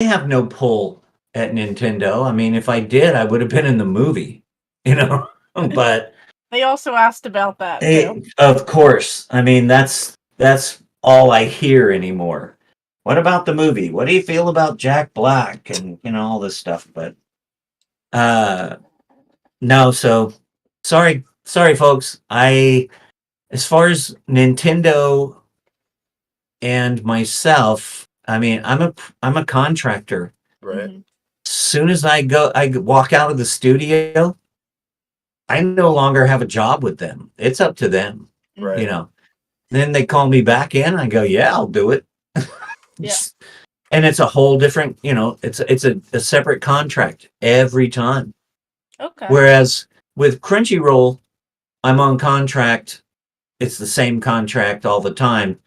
have no pull at Nintendo. I mean, if I did, I would have been in the movie, you know. But They also asked about that too. of course, I mean that's all I hear anymore. What about the movie? What do you feel about Jack Black and all this stuff? But uh no, so sorry folks. As far as Nintendo and myself, I mean, I'm a contractor. Right. Mhm. Soon as I walk out of the studio, I no longer have a job with them. It's up to them, Right. you know. Then they call me back in. I go, yeah, I'll do it. Yeah. And it's a whole different, it's a separate contract every time. Okay. Whereas with Crunchyroll, I'm on contract. It's the same contract all the time.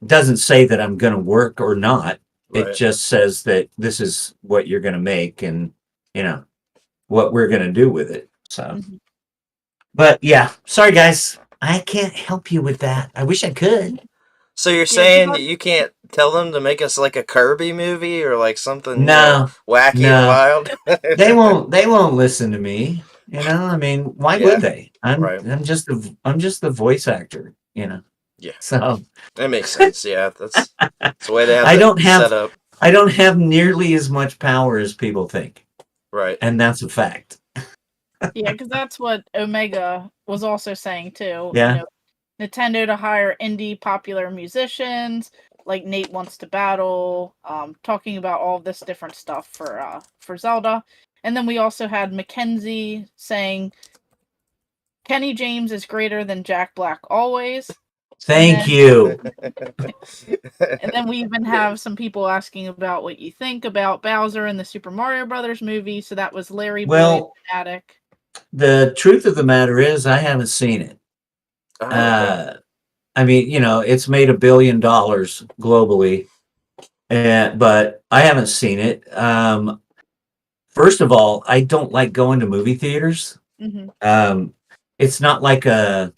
Doesn't say that I'm going to work or not. Right. It just says that this is what you're going to make and, what we're going to do with it. So, Mhm. but yeah, sorry guys. I can't help you with that. I wish I could. So you're saying that you can't tell them to make us like a Kirby movie or like something No, wacky and no. wild? They won't listen to me. I mean, why Yeah, would they? right. I'm just the voice actor, Yeah, So that makes sense. Yeah, that's the way they have I it don't set have up. I don't have nearly as much power as people think. Right. And that's a fact. Yeah, because that's what Omega was also saying too. Yeah. Nintendo to hire indie popular musicians like Nate Wants to Battle, talking about all this different stuff for Zelda. And then we also had Mackenzie saying Kenny James is greater than Jack Black always. Thank you. And then we even have some people asking about what you think about Bowser in the Super Mario Brothers movie. So that was Larry Boy Fanatic. The truth of the matter is I haven't seen it. Oh, okay. I mean, it's made $1 billion globally, but I haven't seen it. First of all, I don't like going to movie theaters. Mm-hmm. It's not like a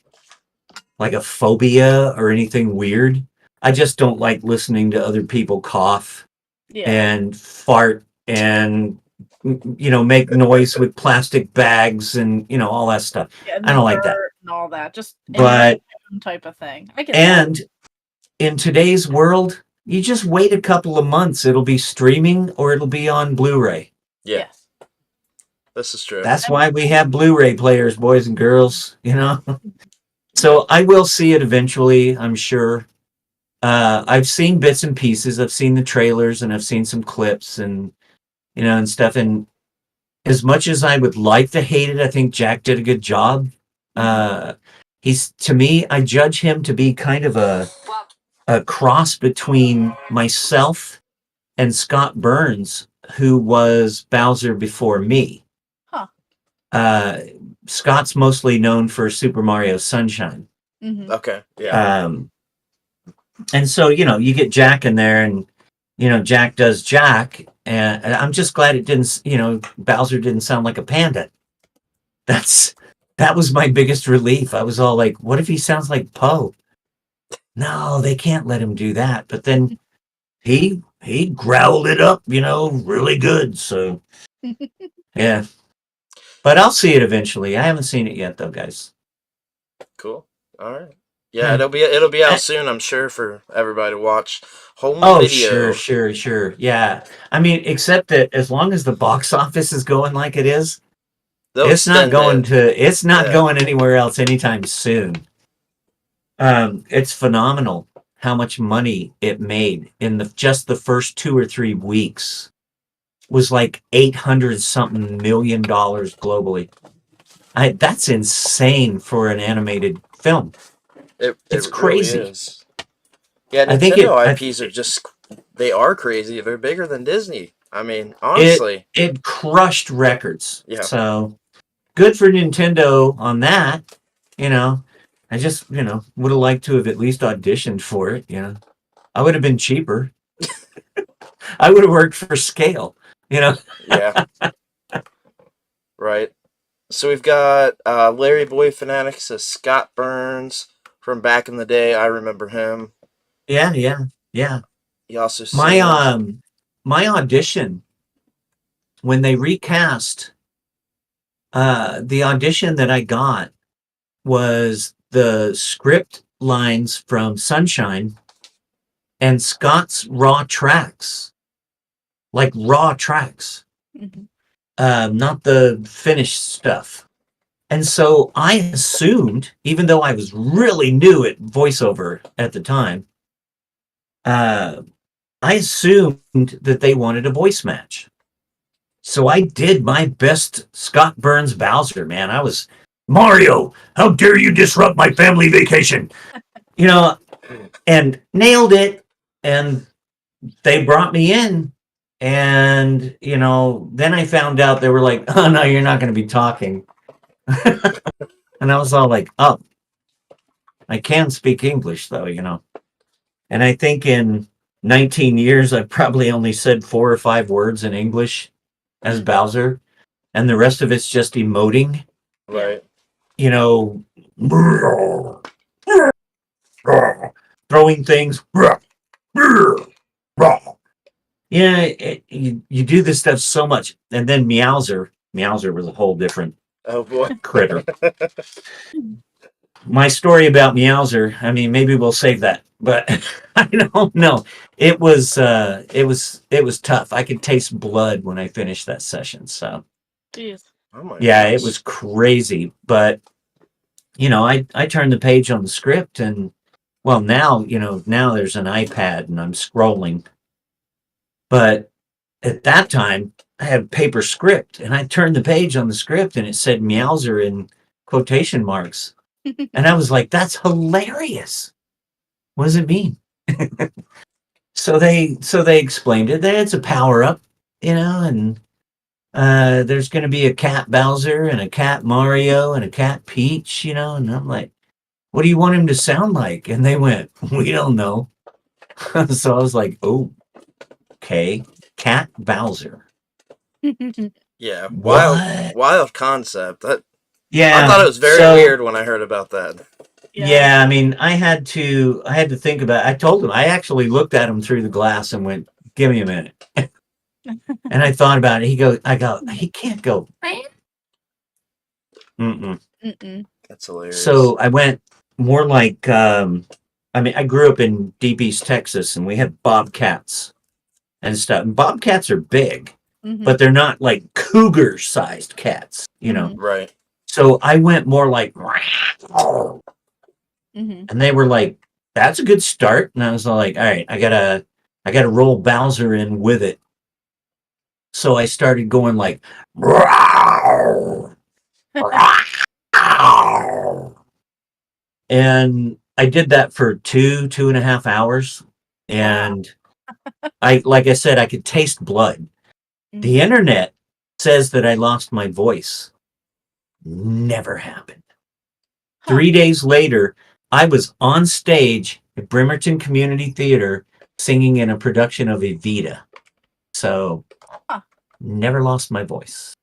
phobia or anything weird. I just don't like listening to other people cough and fart and make noise with plastic bags and all that stuff. Yeah, I don't like that. And all that, just but type of thing. I get and that. In today's world, you just wait a couple of months. It'll be streaming or it'll be on Blu-ray. Yeah. Yes. This is true. That's why we have Blu-ray players, boys and girls, So I will see it eventually, I'm sure. I've seen bits and pieces. I've seen the trailers and I've seen some clips and and stuff. And as much as I would like to hate it, I think Jack did a good job. To me, I judge him to be kind of a cross between myself and Scott Burns, who was Bowser before me. Huh. Scott's mostly known for Super Mario Sunshine. Mm-hmm. Okay. Yeah. And so, you get Jack in there and, Jack does Jack. And I'm just glad it didn't, Bowser didn't sound like a panda. That was my biggest relief. I was all like, what if he sounds like Poe? No, they can't let him do that. But then he growled it up, really good. So, yeah. But I'll see it eventually. I haven't seen it yet, though, guys. Cool. All right. Yeah, it'll be out soon, I'm sure, for everybody to watch. Home video. Sure. Yeah. I mean, except that as long as the box office is going like it is, it's not going anywhere else anytime soon. It's phenomenal how much money it made in just the first 2 or 3 weeks. Was like $800 something million globally. That's insane for an animated film. It's crazy. Really is. Yeah, Nintendo IPs are they are crazy. They're bigger than Disney. I mean, honestly. It crushed records. Yeah. So good for Nintendo on that. I just, would have liked to have at least auditioned for it, I would have been cheaper. I would have worked for scale, Yeah. Right. So we've got Larry Boy Fanatic says Scott Burns from back in the day. I remember him. Yeah. He also my my audition, when they recast, the audition that I got was the script lines from Sunshine and Scott's raw tracks, like raw tracks, Mhm. not the finished stuff. And so I assumed, even though I was really new at voiceover at the time, I assumed that they wanted a voice match. So I did my best Scott Burns Bowser, man. I was, Mario, how dare you disrupt my family vacation? You know, and nailed it. And they brought me in. And, then I found out they were like, oh, no, you're not going to be talking. And I was all like, oh, I can speak English, though. And I think in 19 years, I've probably only said 4 or 5 words in English as Bowser, and the rest of it's just emoting, Right. throwing things. You do this stuff so much. And then Meowser was a whole different Oh boy. critter. My story about Meowser, I mean, maybe we'll save that, but I don't know. It was tough. I could taste blood when I finished that session. So Jeez. Oh my yeah, gosh. it was crazy. But I turned the page on the script, and well, now there's an iPad and I'm scrolling. But at that time, I had a paper script, and I turned the page on the script, and it said Meowser in quotation marks. And I was like, that's hilarious. What does it mean? So they explained it. That it's a power up, and there's going to be a cat Bowser and a cat Mario and a cat Peach, and I'm like, what do you want him to sound like? And they went, we don't know. So I was like, oh, okay, cat Bowser. Yeah. What? Wild concept. I Yeah. thought it was very weird when I heard about that. Yeah, I mean, I had to think about it. I told him, I actually looked at him through the glass and went, give me a minute. And I thought about it. He can't go. Mm-mm. That's hilarious. So I went more like, I grew up in Deep East Texas, and we had bobcats and stuff. And bobcats are big, but they're not like cougar-sized cats, Right. So I went more like, and they were like, that's a good start. And I was like, all right, I gotta roll Bowser in with it. So I started going like, and I did that for 2.5 hours. And like I said, I could taste blood. The internet says that I lost my voice. Never happened. 3 days later, I was on stage at Bremerton Community Theater singing in a production of Evita. So, never lost my voice.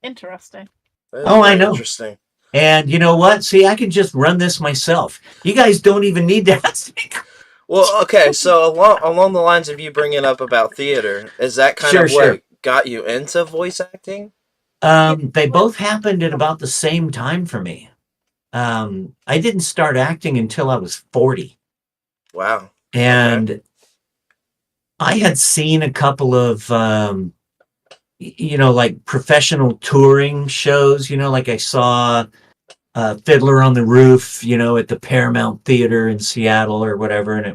Interesting. I know. Interesting. And you know what? See, I can just run this myself. You guys don't even need to ask me. Well, okay, so along the lines of you bringing up about theater, is that kind of what got you into voice acting? They both happened at about the same time for me. I didn't start acting until I was 40. Wow. And I had seen a couple of, like professional touring shows, like I saw Fiddler on the Roof, at the Paramount Theater in Seattle or whatever. And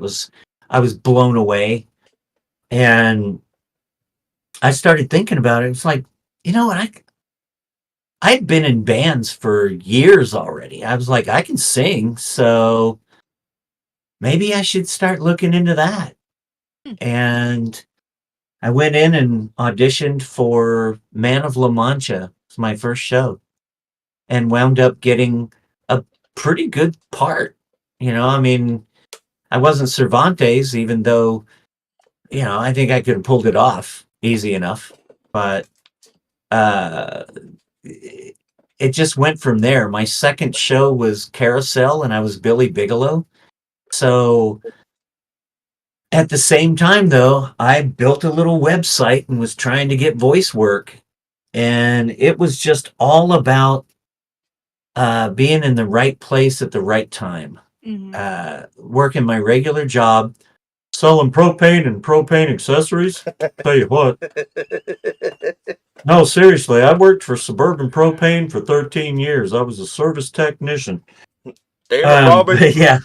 I was blown away. And I started thinking about it. It's like, I'd been in bands for years already. I was like, I can sing, so maybe I should start looking into that. And I went in and auditioned for Man of La Mancha. It's my first show, and wound up getting a pretty good part. I mean, I wasn't Cervantes, even though, I think I could have pulled it off easy enough. But it just went from there. My second show was Carousel, and I was Billy Bigelow. So At the same time, though, I built a little website and was trying to get voice work. And it was just all about being in the right place at the right time. Working my regular job, selling propane and propane accessories. Tell you what. No, seriously, I worked for Suburban Propane for 13 years. I was a service technician. Damn, Bobby. Yeah.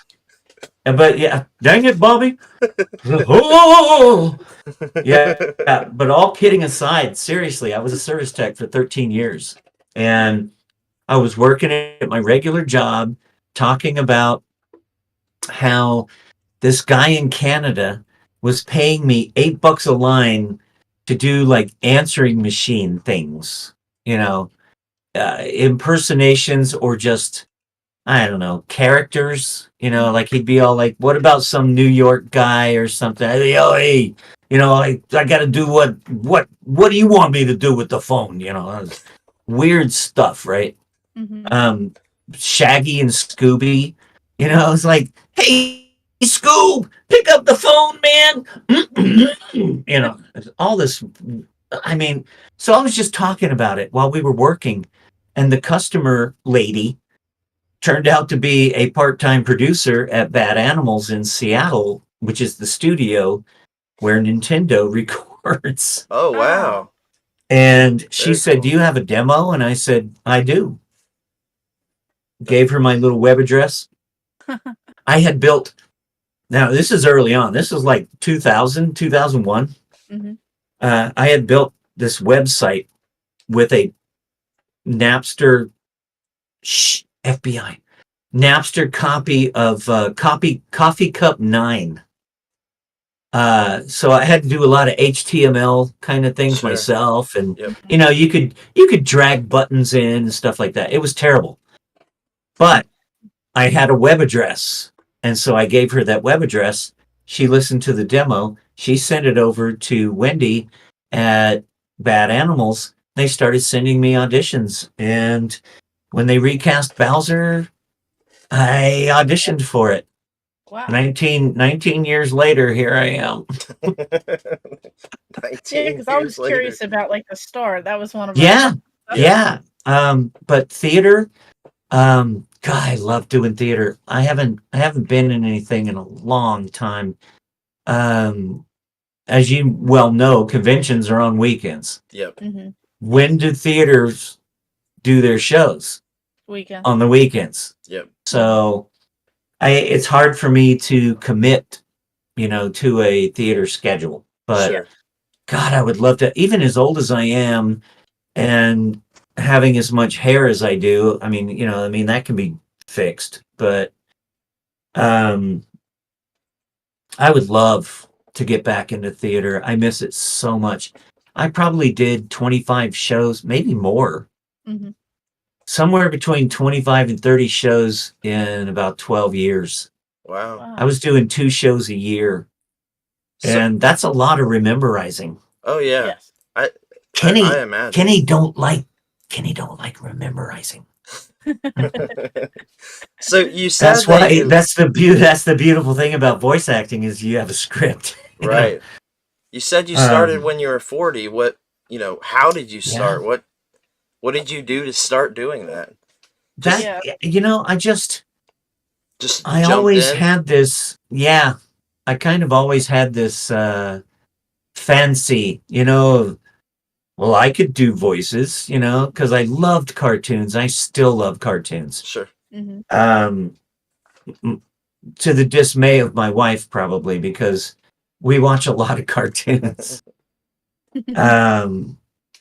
But yeah, dang it, Bobby. Oh! Yeah, but all kidding aside, seriously, I was a service tech for 13 years. And I was working at my regular job talking about how this guy in Canada was paying me $8 a line to do like answering machine things, impersonations or just, I don't know, characters, like he'd be all like, what about some New York guy or something? Oh, hey, I got to do what do you want me to do with the phone? Weird stuff, right? Shaggy and Scooby, it's like, hey, Scoob, pick up the phone, man. All this. I mean, so I was just talking about it while we were working, and the customer lady turned out to be a part-time producer at Bad Animals in Seattle, which is the studio where Nintendo records. Oh, wow. And she said, cool. Do you have a demo? And I said, I do. Gave her my little web address. I had built, now this is early on. This is like 2000, 2001. I had built this website with a Napster, FBI, Napster copy of Coffee Cup 9. So I had to do a lot of HTML kind of things myself, and you could drag buttons in and stuff like that. It was terrible, but I had a web address, and so I gave her that web address. She listened to the demo. She sent it over to Wendy at Bad Animals. They started sending me auditions, and when they recast Bowser, I auditioned for it. Wow. 19 years later, here I am. 19 because I was curious about like the star. That was one of my yeah. But theater, God, I love doing theater. I haven't been in anything in a long time. As you well know, conventions are on weekends. Yep. When do theaters do their shows? Weekend. On the weekends. Yep. So it's hard for me to commit, to a theater schedule. But God, I would love to, even as old as I am and having as much hair as I do. I mean, that can be fixed, but I would love to get back into theater. I miss it so much. I probably did 25 shows, maybe more. Somewhere between 25 and 30 shows in about 12 years. Wow. I was doing 2 shows a year. And that's a lot of rememorizing. Oh yeah. Yes. I imagine. Kenny don't like rememorizing. So you said that's the beautiful thing about voice acting is you have a script. Right. You said you started when you were 40. What, how did you start? What did you do to start doing that? I always had this, I kind of always had this fancy, well, I could do voices, because I loved cartoons. I still love cartoons. Sure. To the dismay of my wife, probably, because we watch a lot of cartoons.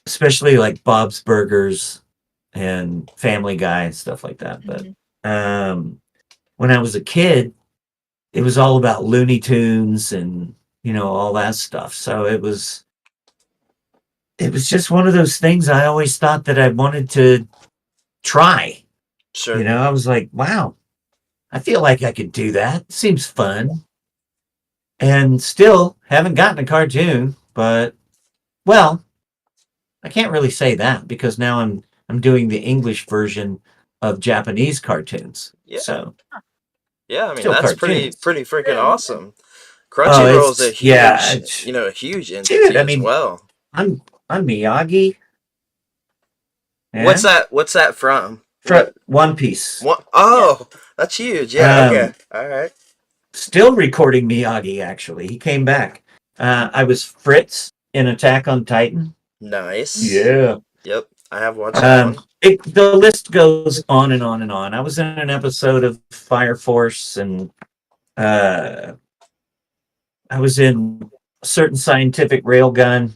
Especially like Bob's Burgers and Family Guy and stuff like that. But when I was a kid, it was all about Looney Tunes and all that stuff. So it was just one of those things I always thought that I wanted to try. Sure. I was like, wow, I feel like I could do that. Seems fun. And still haven't gotten a cartoon, but well, I can't really say that because now I'm doing the English version of Japanese cartoons. Yeah. So yeah, I mean still that's cartoons. pretty freaking awesome. Crunchyroll's a it's yeah, huge, it's, a huge dude. entity I as mean, well. I'm Miyagi. What's Yeah, that? What's that from? for One Piece. What? Yeah. Oh, that's huge. Yeah. Okay. Um, All right. Still recording Miyagi. Actually, he came back. I was Fritz in Attack on Titan. Nice. Yeah. Yep. I have watched that one. The list goes on and on and on. I was in an episode of Fire Force, and uh, I was in a certain scientific railgun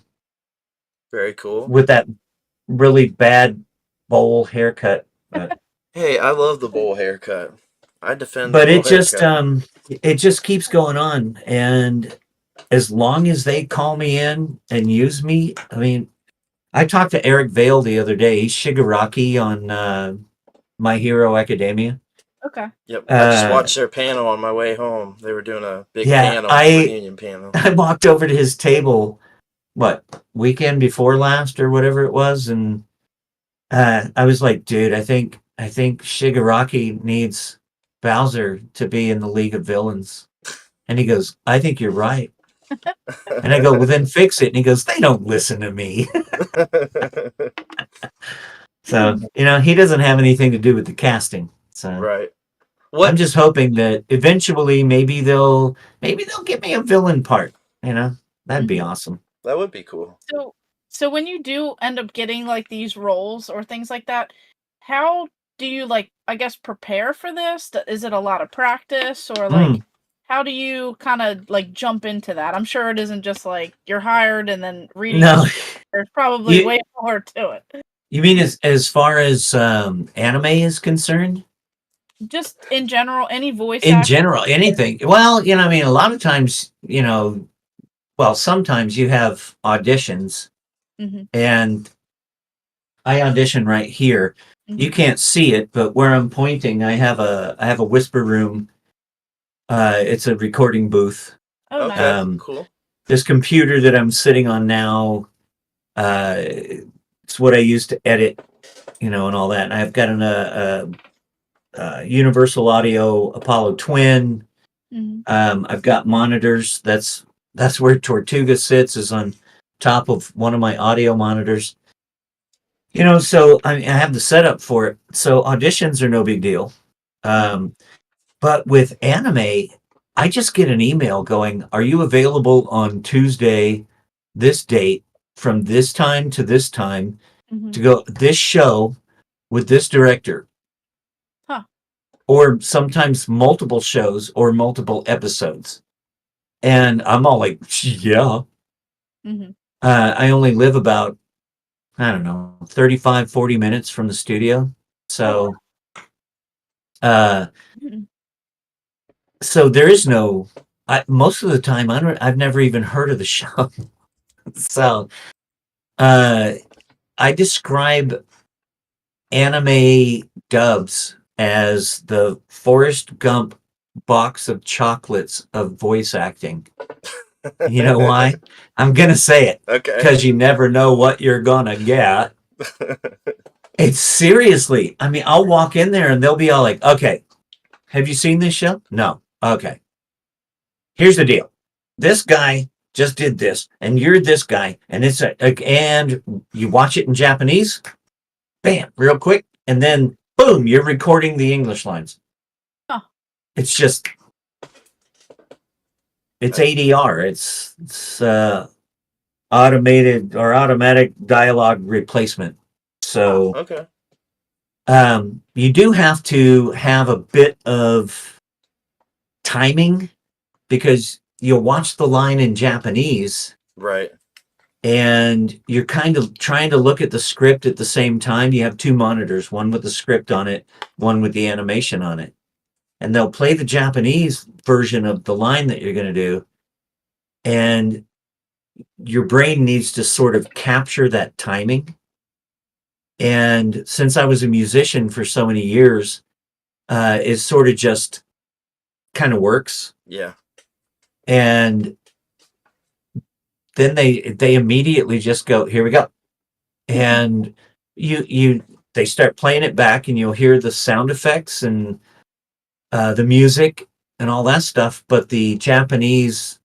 Very cool. with that really bad bowl haircut. Hey, I love the bowl haircut. I defend the But bowl haircut. it just keeps going on, and as long as they call me in and use me, I mean, I talked to Eric Vale the other day. He's Shigaraki on My Hero Academia. Okay. Yep. I just Uh, watched their panel on my way home. They were doing a big yeah, panel, I reunion panel. I walked over to his table, what, weekend before last or whatever it was, and I was like, dude, I think Shigaraki needs Bowser to be in the League of Villains. And he goes, I think you're right. And I go, well, then fix it. And he goes, they don't listen to me. So, he doesn't have anything to do with the casting. So Right. I'm What? just hoping that eventually maybe they'll give me a villain part. That'd be awesome. That would be cool. So when you do end up getting like these roles or things like that, how do you I guess prepare for this? Is it a lot of practice or how do you kind of jump into that? I'm sure it isn't just like you're hired and then reading. No, There's probably You- way more to it. you mean as far as anime is concerned? Just in general, any voice In acting. general, anything. Well, I mean, a lot of times, well, sometimes you have auditions, Mhm. and I audition right here. You Mhm. can't see it, but where I'm pointing, I have a whisper room. It's a recording booth. Oh, Okay. nice. Cool. This computer that I'm sitting on now, it's what I use to edit, and all that. And I've got a Universal Audio Apollo Twin. Mhm. I've got monitors. That's where Tortuga sits, is on top of one of my audio monitors. So I have the setup for it. So auditions are no big deal. But with anime, I just get an email going, "Are you available on Tuesday, this date, from this time to this time, Mhm. to go this show with this director?" Huh. Or sometimes multiple shows or multiple episodes. And I'm all like, yeah. Mhm. I only live about, I don't know, 35, 40 minutes from the studio. So, uh, Mhm. so there is no, most of the time, I've never even heard of the show. So, uh, I describe anime dubs as the Forrest Gump box of chocolates of voice acting. You know why? I'm going to say it Okay. because you never know what you're going to get. It's seriously, I mean, I'll walk in there and they'll be all like, okay, have you seen this show? No. Okay. Here's the deal. This guy just did this, and you're this guy, and and you watch it in Japanese, bam, real quick, and then boom, you're recording the English lines. Huh. It's just, it's ADR. It's automated or automatic dialogue replacement. So, Okay. you do have to have a bit of timing because you'll watch the line in Japanese Right. and you're kind of trying to look at the script at the same time. You have two monitors, one with the script on it, one with the animation on it. And they'll play the Japanese version of the line that you're going to do. And your brain needs to sort of capture that timing. And since I was a musician for so many years, it sort of just kind of works. Yeah. And then they immediately just go, here we go. And they start playing it back, and you'll hear the sound effects and the music and all that stuff, but the Japanese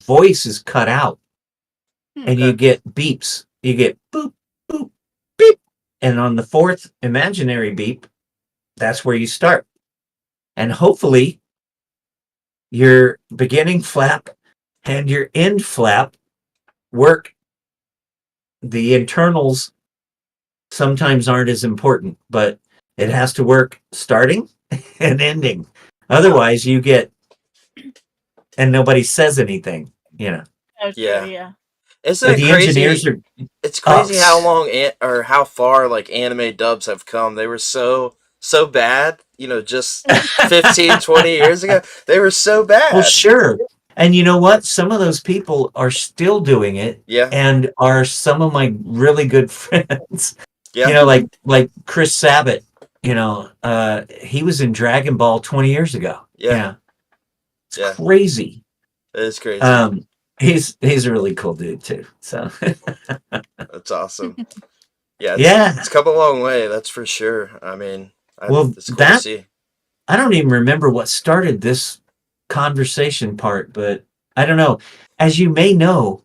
voice is cut out, and you Okay. get beeps. You get boop, boop, beep. And on the fourth imaginary beep, that's where you start. And hopefully your beginning flap and your end flap work. The internals sometimes aren't as important, but it has to work starting and ending. Otherwise, you get, and nobody says anything, you know. Oh, true, Yeah. yeah. Isn't But it the engineers crazy? are, It's crazy how oh, long or how far like anime dubs have come. They were so bad, just 15, 20 years ago. They were so well, bad. sure. And you know what? Some of those people are still doing it Yeah. and are some of my really good friends. Yeah. Like Chris Sabat, he was in Dragon Ball 20 years ago. Yeah. It's Yeah. crazy. It is crazy. Um, he's a really cool dude too. So That's awesome. Yeah, yeah. it's come a long way, that's for sure. I mean, Well, it's cool to see. I don't even remember what started this conversation part, but I don't know. As you may know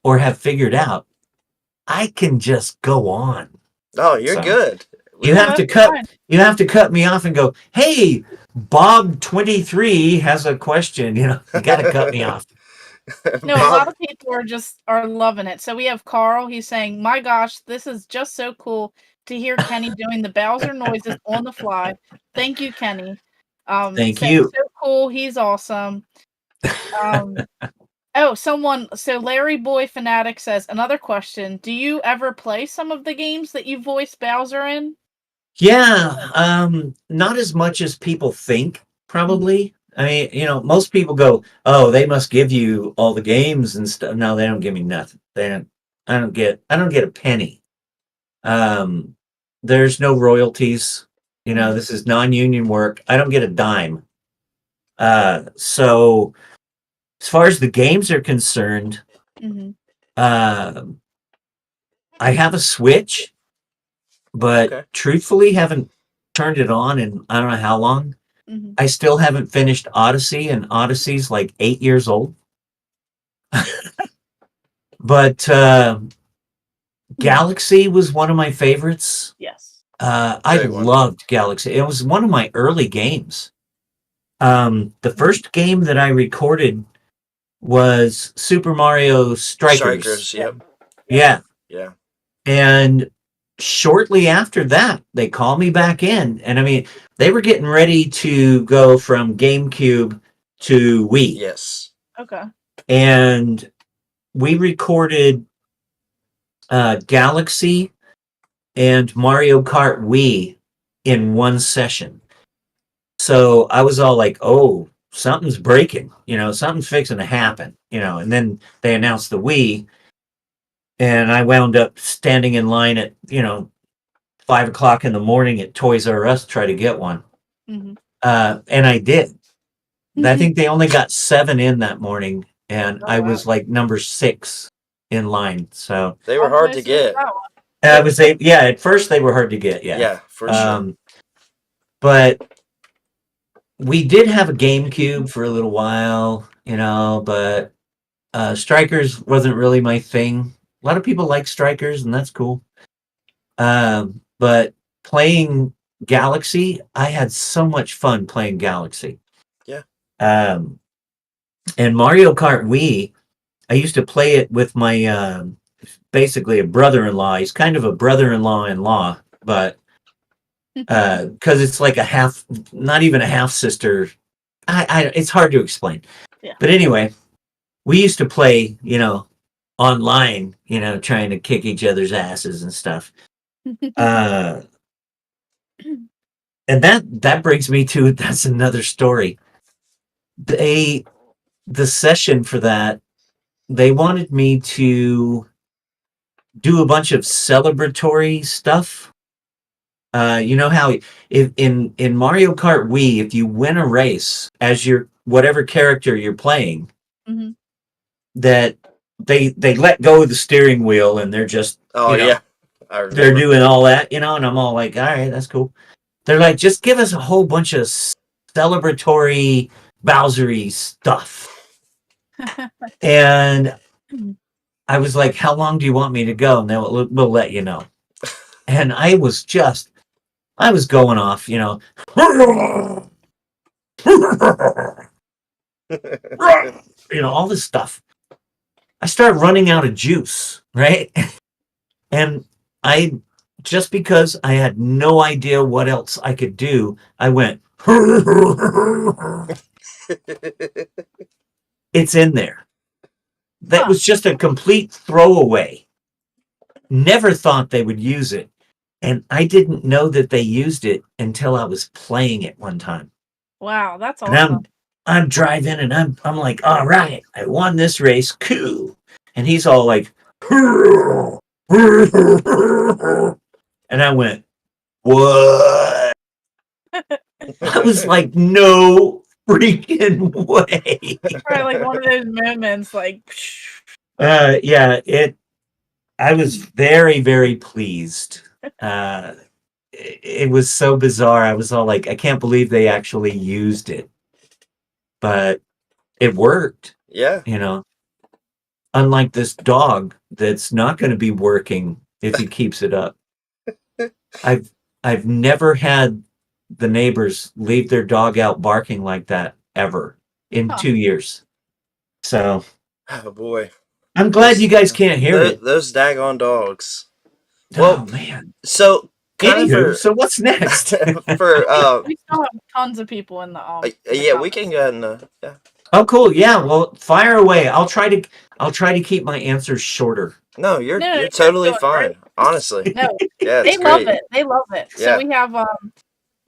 or have figured out, I can just go on. Oh, you're So good. you No, have to that's cut fine. you have to cut me off and go, "Hey, Bob 23 has a question." You got to cut me off. No, a lot Bob, of people are loving it. So we have Carl. He's saying, "My gosh, this is just so cool to hear Kenny doing the Bowser noises on the fly." Thank you, Kenny. Thank Saying you. so cool. He's awesome. Um, so Larry Boy Fanatic says another question: do you ever play some of the games that you voice Bowser in? Yeah, not as much as people think, probably. I mean, most people go, "Oh, they must give you all the games and stuff." No, they don't give me nothing. I don't get a penny. Um, there's no royalties. This is non-union work. I don't get a dime. So as far as the games are concerned, Mm-hmm. uh, I have a Switch, but okay. truthfully haven't turned it on in I don't know how long. Mm-hmm. I still haven't finished Odyssey, and Odyssey's like 8 years old. But Galaxy was one of my favorites. Yes. I Great one. loved Galaxy. It was one of my early games. The first game that I recorded was Super Mario Strikers. Strikers, yep. Yeah. Yeah. And shortly after that, they called me back in. And I mean, they were getting ready to go from GameCube to Wii. Yes. Okay. And we recorded Galaxy and Mario Kart Wii in one session. So I was all like, "Oh, something's breaking, something's fixing to happen, And then they announced the Wii, and I wound up standing in line at 5 o'clock in the morning at Toys R Us to try to get one, Mm-hmm. and I did. I think they only got 7 in that morning, and Oh, I wow. was like number 6 in line. So They were How hard nice to is get. that one? I was yeah. At first, they were hard to get. Yeah. Yeah, for sure. But we did have a GameCube for a little while, but Strikers wasn't really my thing. A lot of people like Strikers, and that's cool. But playing Galaxy, I had so much fun playing Galaxy. Yeah. And Mario Kart Wii, I used to play it with my basically a brother-in-law. He's kind of a brother-in-law, but because it's like a half, not even a half sister. It's hard to explain. Yeah. But anyway, we used to play, online, trying to kick each other's asses and stuff. And that brings me to that's another story. The session for that, they wanted me to do a bunch of celebratory stuff. You know how if in Mario Kart Wii, if you win a race as your whatever character you're playing, Mm-hmm. that they let go of the steering wheel and they're just Oh, yeah. I remember. they're doing all that, and I'm all like, all right, that's cool. They're like, just give us a whole bunch of celebratory Bowsery stuff. And I was like, how long do you want me to go? And we'll let you know. And I was going off, you know, all this stuff. I started running out of juice, right? And just because I had no idea what else I could do, I went, it's in there. That was just a complete throwaway. Never thought they would use it. And I didn't know that they used it until I was playing it one time. Wow, that's And awesome. I'm driving and I'm like, all right, I won this race. Cool. And he's all like, and I went, what? I was like, no freaking way. Probably like one of those moments, like. Yeah, I was very, very pleased. It was so bizarre. I was all like, I can't believe they actually used it. But it worked. Yeah. You know, unlike this dog that's not going to be working if he keeps it up. I've never had the neighbors leave their dog out barking like that ever in 2 years. So, oh boy, I'm glad you guys can't hear it. Those daggone dogs. Oh man. So anywho, so what's next? We still have tons of people in the yeah, we can go ahead and yeah. Oh cool. Yeah, well, fire away. I'll try to keep my answers shorter. No, you're totally fine. Great. Honestly. No. Yeah, they love it. They love it. Yeah. So we have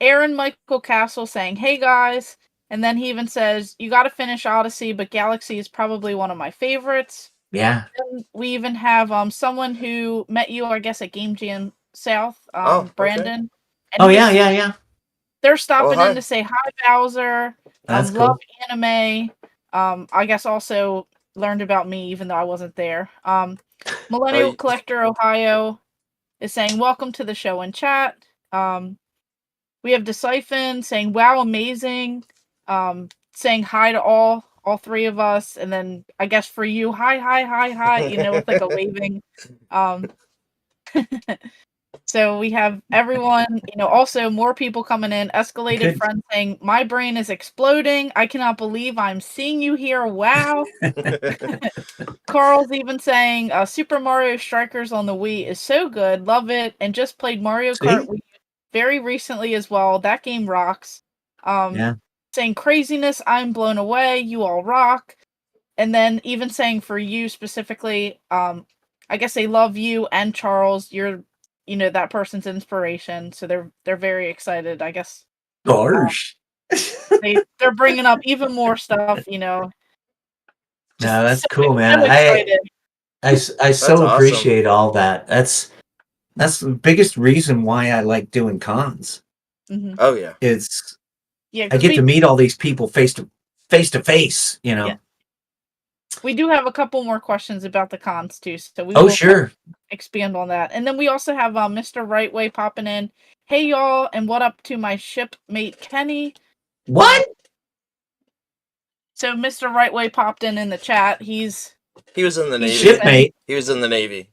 Aaron Michael Castle saying, "Hey guys," and then he even says, "You got to finish Odyssey, but Galaxy is probably one of my favorites." Yeah. And we even have someone who met you, I guess, at Game Jam South, Brandon. Okay. Oh yeah. They're stopping in to say hi, Bowser. That's cool. Love anime. I guess also learned about me, even though I wasn't there. Millennial Collector Ohio is saying, "Welcome to the show in chat." We have Deciphon saying, "Wow, amazing." Saying hi to all three of us, and then I guess for you, hi, you know, with like a waving. So we have everyone, you know, also more people coming in. Escalated Friend saying, "My brain is exploding. I cannot believe I'm seeing you here. Wow." Carl's even saying, "Super Mario Strikers on the Wii is so good. Love it. And just played Mario Kart Wii very recently as well. That game rocks." Yeah. Saying, "Craziness, I'm blown away. You all rock." And then even saying for you specifically, I guess they love you and Charles. You're, you know, that person's inspiration. So they're very excited, I guess. Gosh. They're bringing up even more stuff, you know. No, that's cool, man. I so awesome. appreciate all that. That's the biggest reason why I like doing cons. Mm-hmm. Oh yeah. I get to meet all these people face to face, you know. Yeah. We do have a couple more questions about the cons too, so we will sure expand on that. And then we also have Mr. Rightway popping in. "Hey y'all, and what up to my shipmate Kenny?" What? So Mr. Rightway popped in the chat. He was in the Navy. Shipmate. He was in the Navy.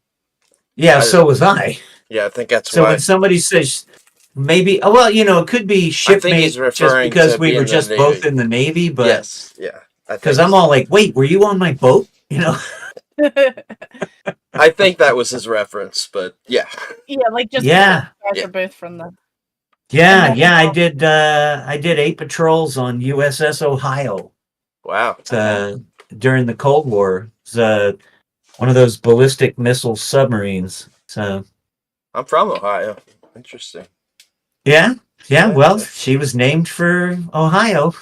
Yeah, so was I. Yeah, I think that's so why. When somebody says maybe, well, you know, it could be shipmate just because we were just both in the Navy, but yes, yeah. Because I'm all like, wait, were you on my boat? You know. I think that was his reference, but yeah. Yeah, like just yeah. You guys are both from the. Yeah. I did 8 patrols on USS Ohio. Wow. During the Cold War, it's one of those ballistic missile submarines. So. I'm from Ohio. Interesting. Yeah. Well, she was named for Ohio.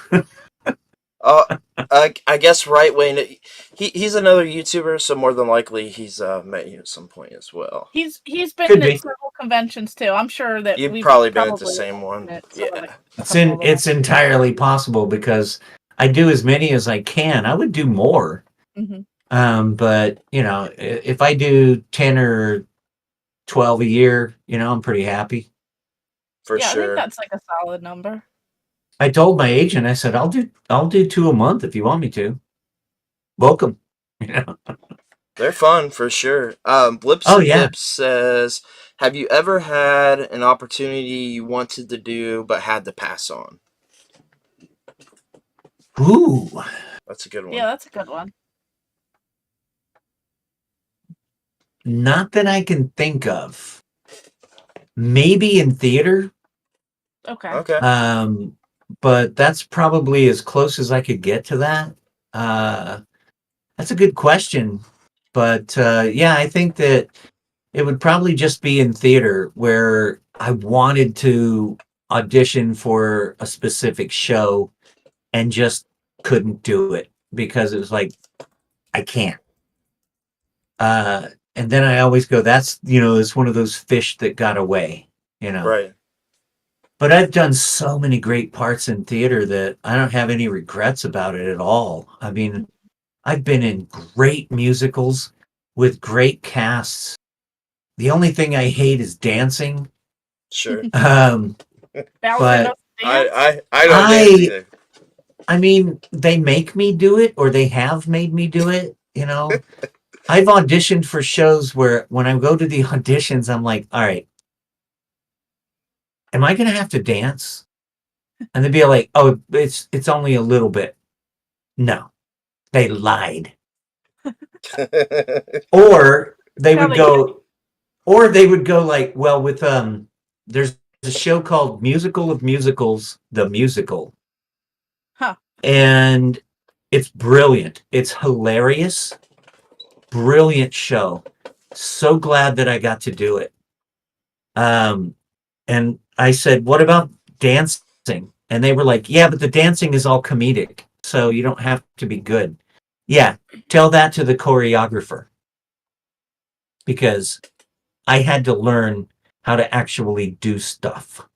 I guess Rightway. He's another YouTuber, so more than likely he's met you at some point as well. He's been at several conventions too. I'm sure that you've probably been at the same one. Yeah, it's entirely possible because I do as many as I can. I would do more, but you know, if I do 10 or 12 a year, you know, I'm pretty happy. For sure, I think that's like a solid number. I told my agent, I said, I'll do 2 a month if you want me to. book them. You know? They're fun for sure. Blips Oh and yeah. Pips says, "Have you ever had an opportunity you wanted to do but had to pass on?" Ooh. That's a good one. Yeah, that's a good one. Not that I can think of. Maybe in theater. Okay. Okay. But that's probably as close as I could get to that. That's a good question. But yeah, I think that it would probably just be in theater where I wanted to audition for a specific show and just couldn't do it because it was like, I can't. And then I always go, that's, it's one of those fish that got away, Right. But I've done so many great parts in theater that I don't have any regrets about it at all. I mean, I've been in great musicals with great casts. The only thing I hate is dancing. Sure. Bowser But doesn't dance? I don't dance either. I mean, they make me do it, or they have made me do it. I've auditioned for shows where when I go to the auditions, I'm like, all right, am I going to have to dance? And they'd be like, oh, it's only a little bit. No, they lied. Or they would go, like, well, with there's a show called Musical of Musicals, the musical. Huh. And it's brilliant. It's hilarious. Brilliant show. So glad that I got to do it. And I said, what about dancing? And they were like, yeah, but the dancing is all comedic, so you don't have to be good. Yeah, tell that to the choreographer. Because I had to learn how to actually do stuff.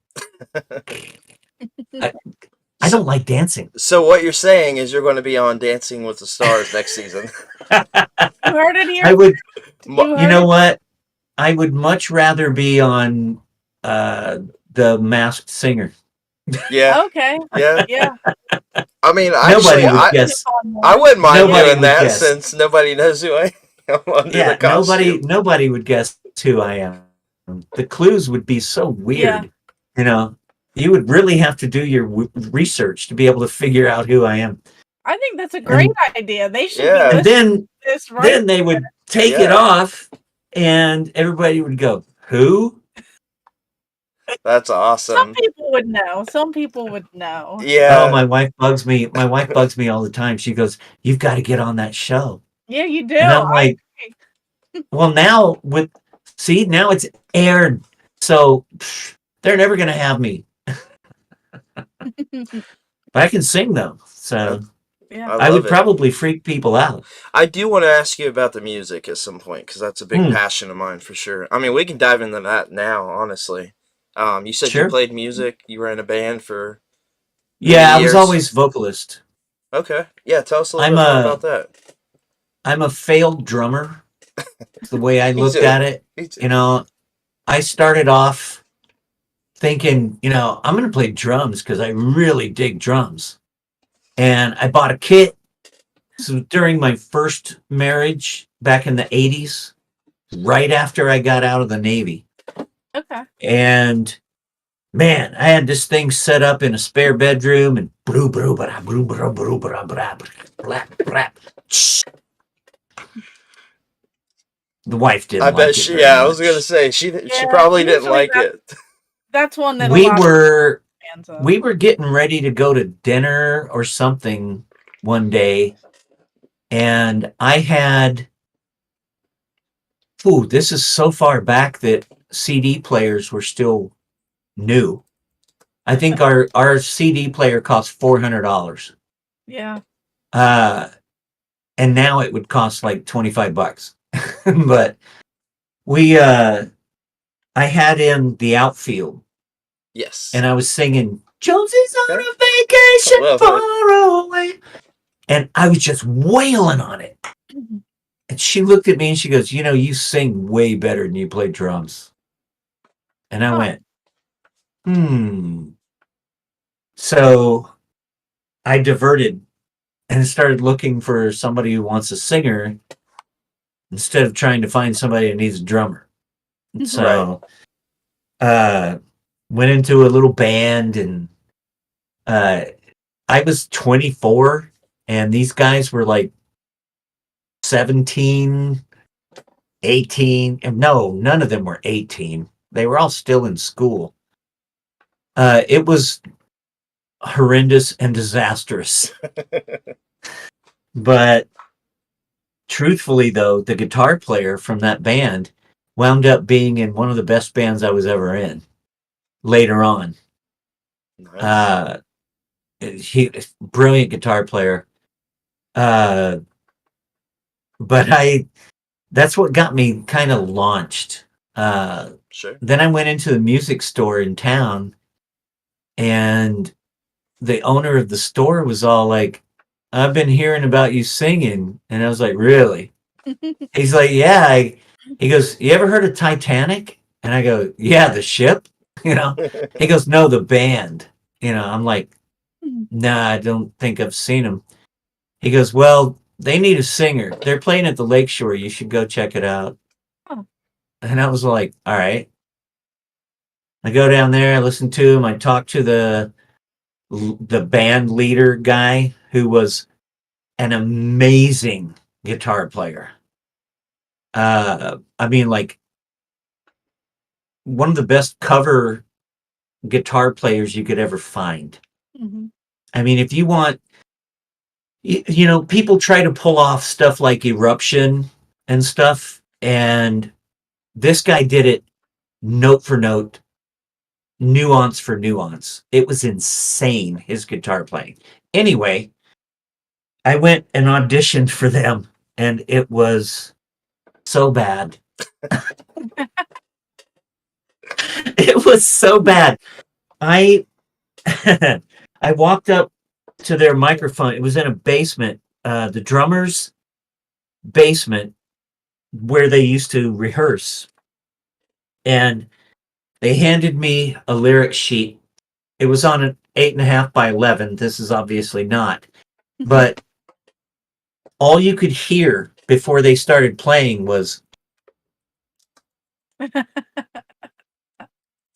I don't like dancing. So what you're saying is you're going to be on Dancing with the Stars next season. You heard it here. I would, You you know what? I would much rather be on The Masked Singer. Yeah. Okay. Yeah. Yeah. I mean, Nobody actually, would guess. I wouldn't mind Nobody doing would that guess. since nobody knows who I am under the Yeah, costume. nobody would guess who I am. The clues would be so weird. You would really have to do your research to be able to figure out who I am. I think that's a great idea. They should Yeah. be And then this right. then they would take it off, and everybody would go, "Who?" That's Some awesome. people would know. Some people would know. Yeah. Oh, my wife bugs me. My wife bugs me all the time. She goes, "You've got to get on that show." Yeah, you do. And I'm like, well, now now it's aired, so they're never gonna have me. But I can sing though, so Yeah. I would love it. probably freak people out. I do want to ask you about the music at some point because that's a big passion of mine for sure. I mean, we can dive into that now, honestly. You said you Sure. played music. You were in a band for Yeah, I years. was always vocalist. Okay. Yeah, tell us a little bit more about that. I'm a failed drummer. It's the way I Me looked too. at it. Me too. I started off thinking, I'm going to play drums because I really dig drums. And I bought a kit. So during my first marriage back in the 80s, right after I got out of the Navy. Okay. And man, I had this thing set up in a spare bedroom and the wife didn't I like bet it she. very Yeah, I was much. gonna say she probably didn't usually like it. That's one that we a lot were of fans of. we were getting ready to go to dinner or something one day, and I had this is so far back that CD players were still new. I think our CD player cost $400. Yeah. And now it would cost like $25. But I had in the outfield. Yes. And I was singing, Josie's on a vacation far away. And I was just wailing on it. And she looked at me and she goes, you sing way better than you play drums. And I went, So I diverted and started looking for somebody who wants a singer instead of trying to find somebody who needs a drummer. So, went into a little band, and I was 24, and these guys were like 17, 18. And no, none of them were 18. They were all still in school. It was horrendous and disastrous. But truthfully, though, the guitar player from that band wound up being in one of the best bands I was ever in later on. Nice. He brilliant guitar player. But that's what got me kind of launched. Sure. Then I went into the music store in town, and the owner of the store was all like, I've been hearing about you singing. And I was like, really? He's like, yeah. He goes, you ever heard of Titanic? And I go, yeah, the ship, you know? He goes, no, the band. You know, I'm like, nah, I don't think I've seen them. He goes, well, they need a singer. They're playing at the Lakeshore. You should go check it out. Oh. And I was like, all right. I go down there, I listen to him. I talk to the band leader guy, who was an amazing guitar player. I mean, like, one of the best cover guitar players you could ever find. Mm-hmm. I mean, if you want, you know, people try to pull off stuff like Eruption and stuff, and this guy did it note for note, nuance for nuance. It was insane, his guitar playing. Anyway, I went and auditioned for them, and it was so bad. It was so bad. I I walked up to their microphone. It was in a basement, the drummer's basement, where they used to rehearse. And they handed me a lyric sheet. It was on an 8.5 by 11. This is obviously not. But all you could hear before they started playing was,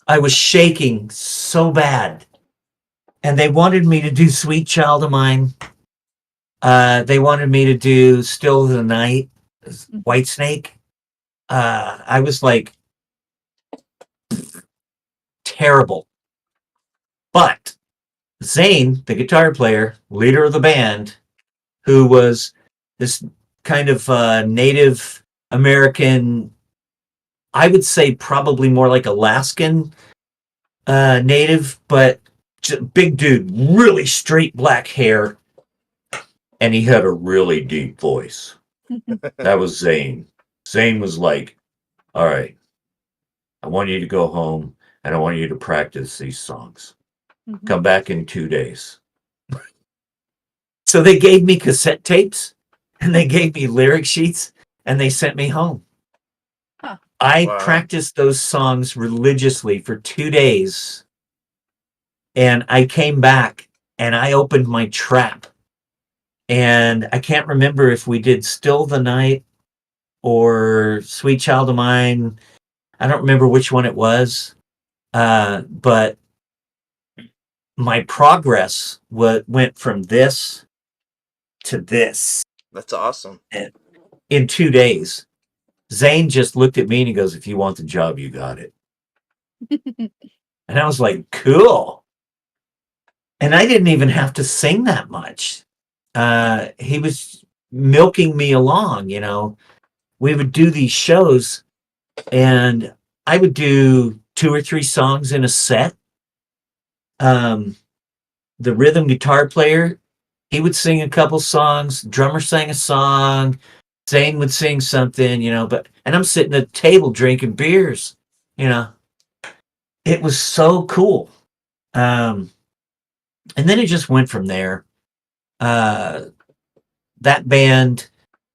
I was shaking so bad. And they wanted me to do Sweet Child of Mine. They wanted me to do Still the Night, Whitesnake. I was like, terrible. But Zane, the guitar player, leader of the band, who was this kind of Native American, I would say probably more like Alaskan native, but big dude, really straight black hair, and he had a really deep voice. That was Zane. Zane was like, all right, I want you to go home and I want you to practice these songs. Come back in 2 days. So they gave me cassette tapes, and they gave me lyric sheets, and they sent me home. Huh. I Wow. practiced those songs religiously for 2 days, and I came back and I opened my trap. And I can't remember if we did Still the Night or Sweet Child of Mine. I don't remember which one it was. But my progress went from this to this That's awesome. in 2 days. Zane just looked at me and he goes, if you want the job, you got it. And I was like, cool. And I didn't even have to sing that much. He was milking me along, you know. We would do these shows, and I would do 2 or 3 songs in a set. The rhythm guitar player, he would sing a couple songs, drummer sang a song, Zane would sing something, you know, and I'm sitting at the table drinking beers, you know. It was so cool. And then it just went from there. That band,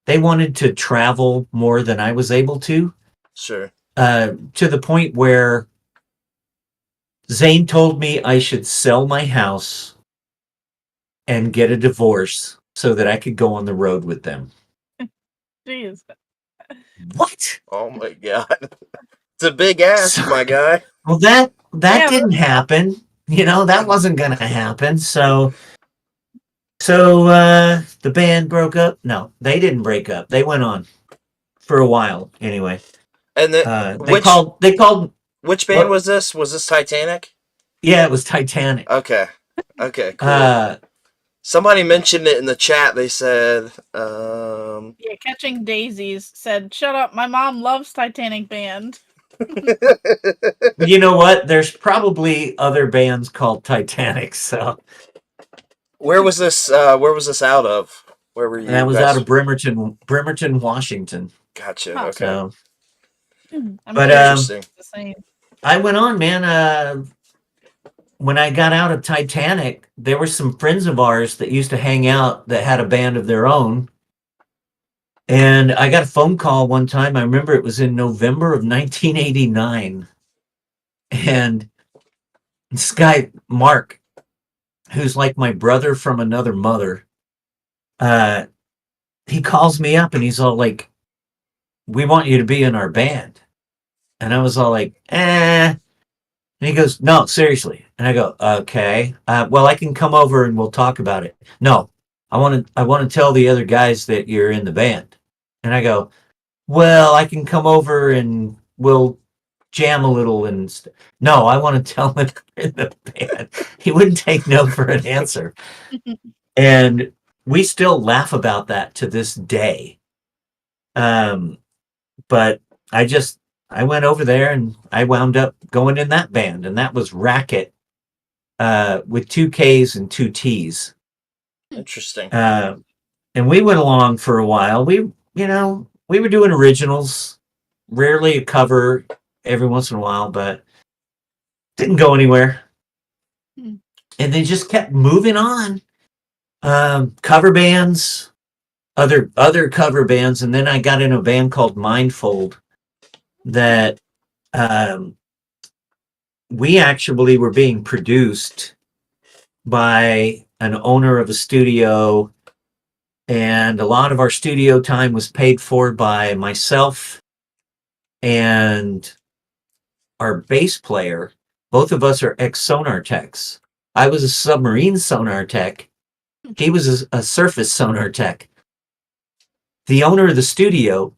they wanted to travel more than I was able to. Sure. To the point where Zane told me I should sell my house and get a divorce so that I could go on the road with them. Jeez. What? Oh my god. It's a big ask, So- my guy. Well, that Yeah, didn't happen. That wasn't going to happen. So the band broke up. No, they didn't break up. They went on for a while anyway. And then They called which band what? was this? Was this Titanic? Yeah, it was Titanic. Okay. Okay, cool. Somebody mentioned it in the chat. They said, Yeah, Catching Daisies said, "Shut up, my mom loves Titanic Band." You know what? There's probably other bands called Titanic. So Where was this out of? Where were you that was guys? out of Bremerton, Washington. Gotcha. Huh. Okay. So, I'm but sure Interesting. it's the same. I went on, man. When I got out of Titanic, there were some friends of ours that used to hang out that had a band of their own. And I got a phone call one time. I remember it was in November of 1989. And this guy, Mark, who's like my brother from another mother, he calls me up and he's all like, "We want you to be in our band." And I was all like, "Eh." And he goes, "No, seriously." And I go, "Okay. Well, I can come over and we'll talk about it." "No, I want to tell the other guys that you're in the band." And I go, "Well, I can come over and we'll jam a little No, I want to tell them they're in the band." He wouldn't take no for an answer. And we still laugh about that to this day. But I went over there and I wound up going in that band, and that was Racket, with 2 Ks and 2 Ts. Interesting. And we went along for a while. We were doing originals, rarely a cover every once in a while, but didn't go anywhere. Hmm. And they just kept moving on. Cover bands, other cover bands, and then I got in a band called Mindfold that we actually were being produced by an owner of a studio, and a lot of our studio time was paid for by myself and our bass player. Both of us are ex-sonar techs. I was a submarine sonar tech. He was a surface sonar tech. The owner of the studio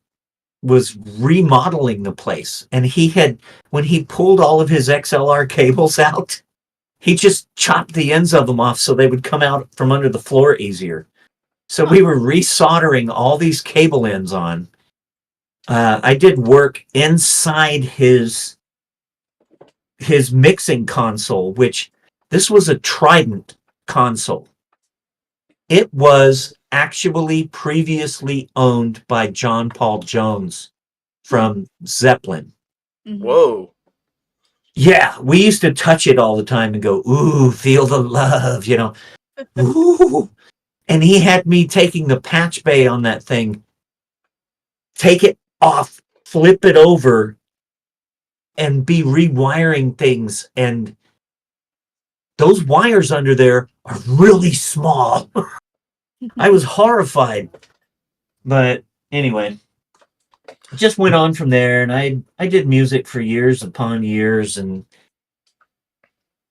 was remodeling the place, and when he pulled all of his XLR cables out, he just chopped the ends of them off so they would come out from under the floor easier. So we were resoldering all these cable ends on. I did work inside his mixing console, which this was a Trident console. It was actually previously owned by John Paul Jones from Zeppelin. Mhm. Whoa. Yeah, we used to touch it all the time and go, "Ooh, feel the love," Ooh. And he had me taking the patch bay on that thing, take it off, flip it over, and be rewiring things. And those wires under there are really small. I was horrified. But anyway, just went on from there, and I did music for years upon years, and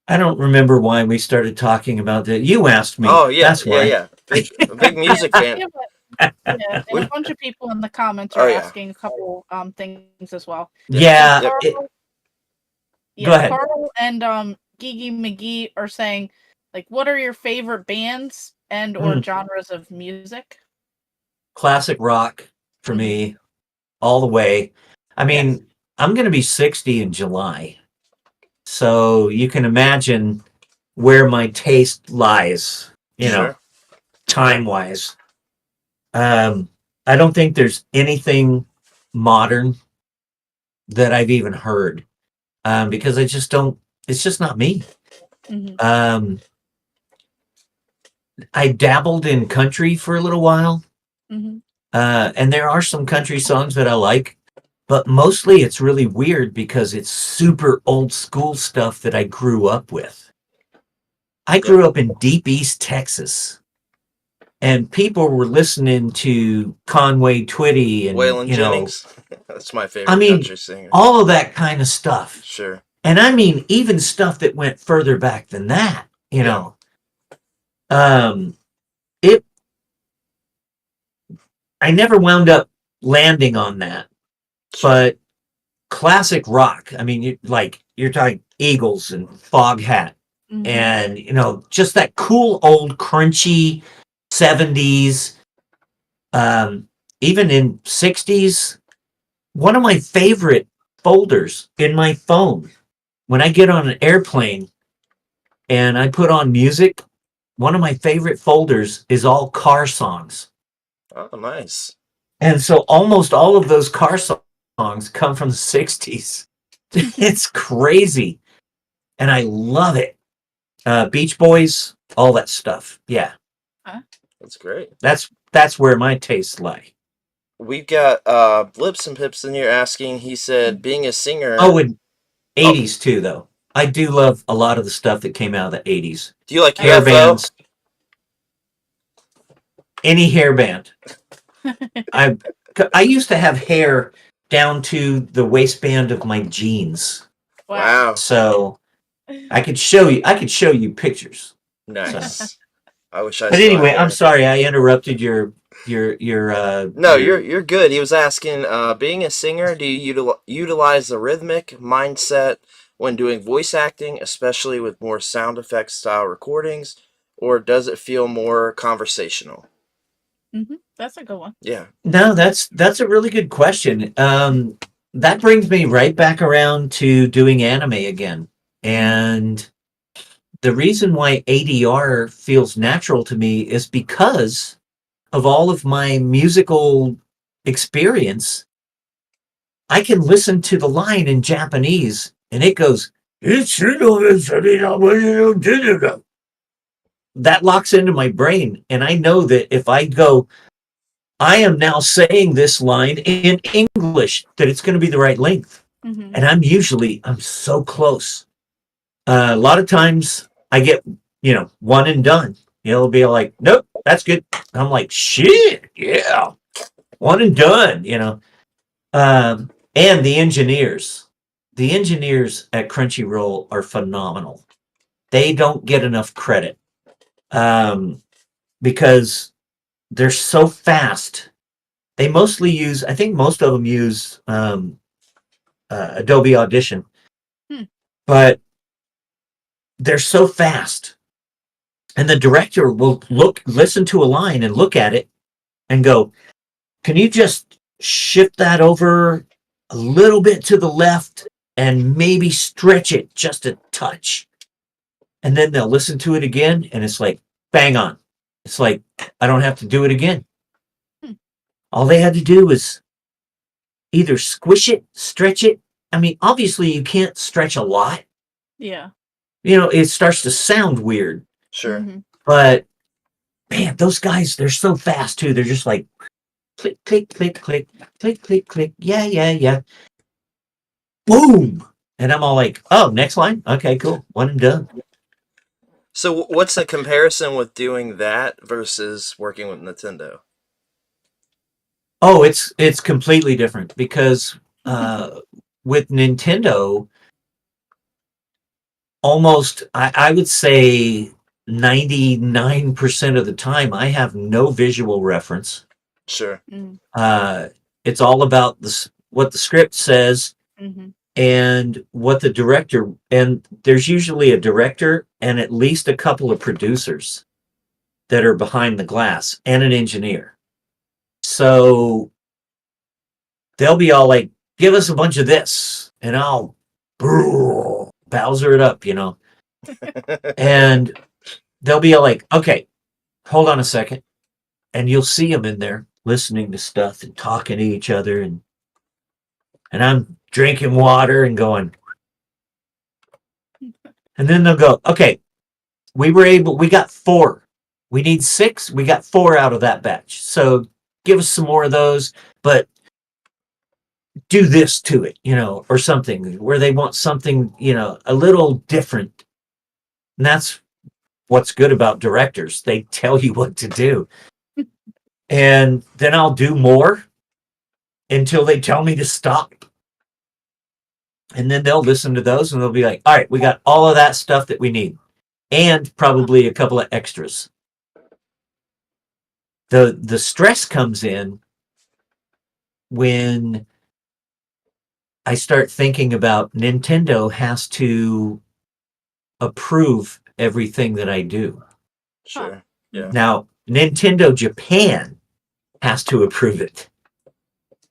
I don't remember why we started talking about that. You asked me. Oh yeah, That's why. yeah. Big music fan. Yeah, and a bunch of people in the comments Oh, are yeah. asking a couple things as well. Yeah. Yep. Go ahead. Carl and Gigi McGee are saying, like, what are your favorite bands and or genres of music? Classic rock for me, all the way. I mean, I'm going to be 60 in July. So you can imagine where my taste lies, Sure. time-wise. I don't think there's anything modern that I've even heard, because I just don't, it's just not me. Mhm. I dabbled in country for a little while, Mhm. and there are some country songs that I like, but mostly it's really weird because it's super old school stuff that I grew up with. I grew up in deep East Texas. and people were listening to Conway Twitty and Waylon Jennings. That's my favorite I mean, country singer. all of that kind of stuff. Sure. And I mean, even stuff that went further back than that, you know. It I never wound up landing on that, but classic rock. I mean, you're talking Eagles and Foghat, and just that cool old crunchy 70s, even in 60s. One of my favorite folders in my phone when I get on an airplane and I put on music, one of my favorite folders is all car songs. Oh, nice. And so almost all of those car songs come from the 60s. It's crazy. And I love it. Beach Boys, all that stuff. Yeah. That's great. That's where my tastes lie. We've got Blips and Pips in here asking, he said, being a singer. Oh, and 80s too, though. I do love a lot of the stuff that came out of the 80s. Do you like hair UFO? bands? Any hair band. I used to have hair down to the waistband of my jeans. Wow. So I could show you pictures. Nice. So. I wish I. But anyway, I'm sorry I interrupted your. No, you're good. He was asking, being a singer, do you utilize the rhythmic mindset when doing voice acting, especially with more sound effects style recordings, or does it feel more conversational? That's a good one. Yeah. No, that's a really good question. That brings me right back around to doing anime again. And the reason why ADR feels natural to me is because of all of my musical experience. I can listen to the line in Japanese and it goes, that locks into my brain. And I know that if I go, I am now saying this line in English, that it's going to be the right length. And I'm so close. A lot of times I get, one and done. It'll be like, nope, that's good. I'm like, shit, yeah, one and done, and the engineers at Crunchyroll are phenomenal. They don't get enough credit because they're so fast. They mostly use, I think most of them use Adobe Audition, but they're so fast. And the director will listen to a line and look at it and go, can you just shift that over a little bit to the left and maybe stretch it just a touch? And then they'll listen to it again and it's like, bang on. It's like, I don't have to do it again. All they had to do was either squish it, stretch it. I mean, obviously you can't stretch a lot. Yeah. It starts to sound weird. Sure. But man, those guys, they're so fast too. They're just like click, click, click, click, click, click, click. Yeah, yeah, yeah. Boom. And I'm all like, oh, next line? Okay, cool. One and done. So what's the comparison with doing that versus working with Nintendo? Oh, it's completely different because with Nintendo, almost I would say 99% of the time I have no visual reference. Sure. It's all about what the script says and what the director, and there's usually a director and at least a couple of producers that are behind the glass and an engineer. So they'll be all like, give us a bunch of this and I'll Bowser it up, and they'll be all like, okay, hold on a second. And you'll see them in there listening to stuff and talking to each other. And I'm drinking water and going. And then they'll go, okay, we got 4. We need 6. We got 4 out of that batch. So give us some more of those, but do this to it, or something where they want something, a little different. And that's what's good about directors. They tell you what to do. And then I'll do more until they tell me to stop. And then they'll listen to those and they'll be like, all right, we got all of that stuff that we need. And probably a couple of extras. The stress comes in when I start thinking about Nintendo has to approve everything that I do. Sure. Yeah. Now, Nintendo Japan has to approve it.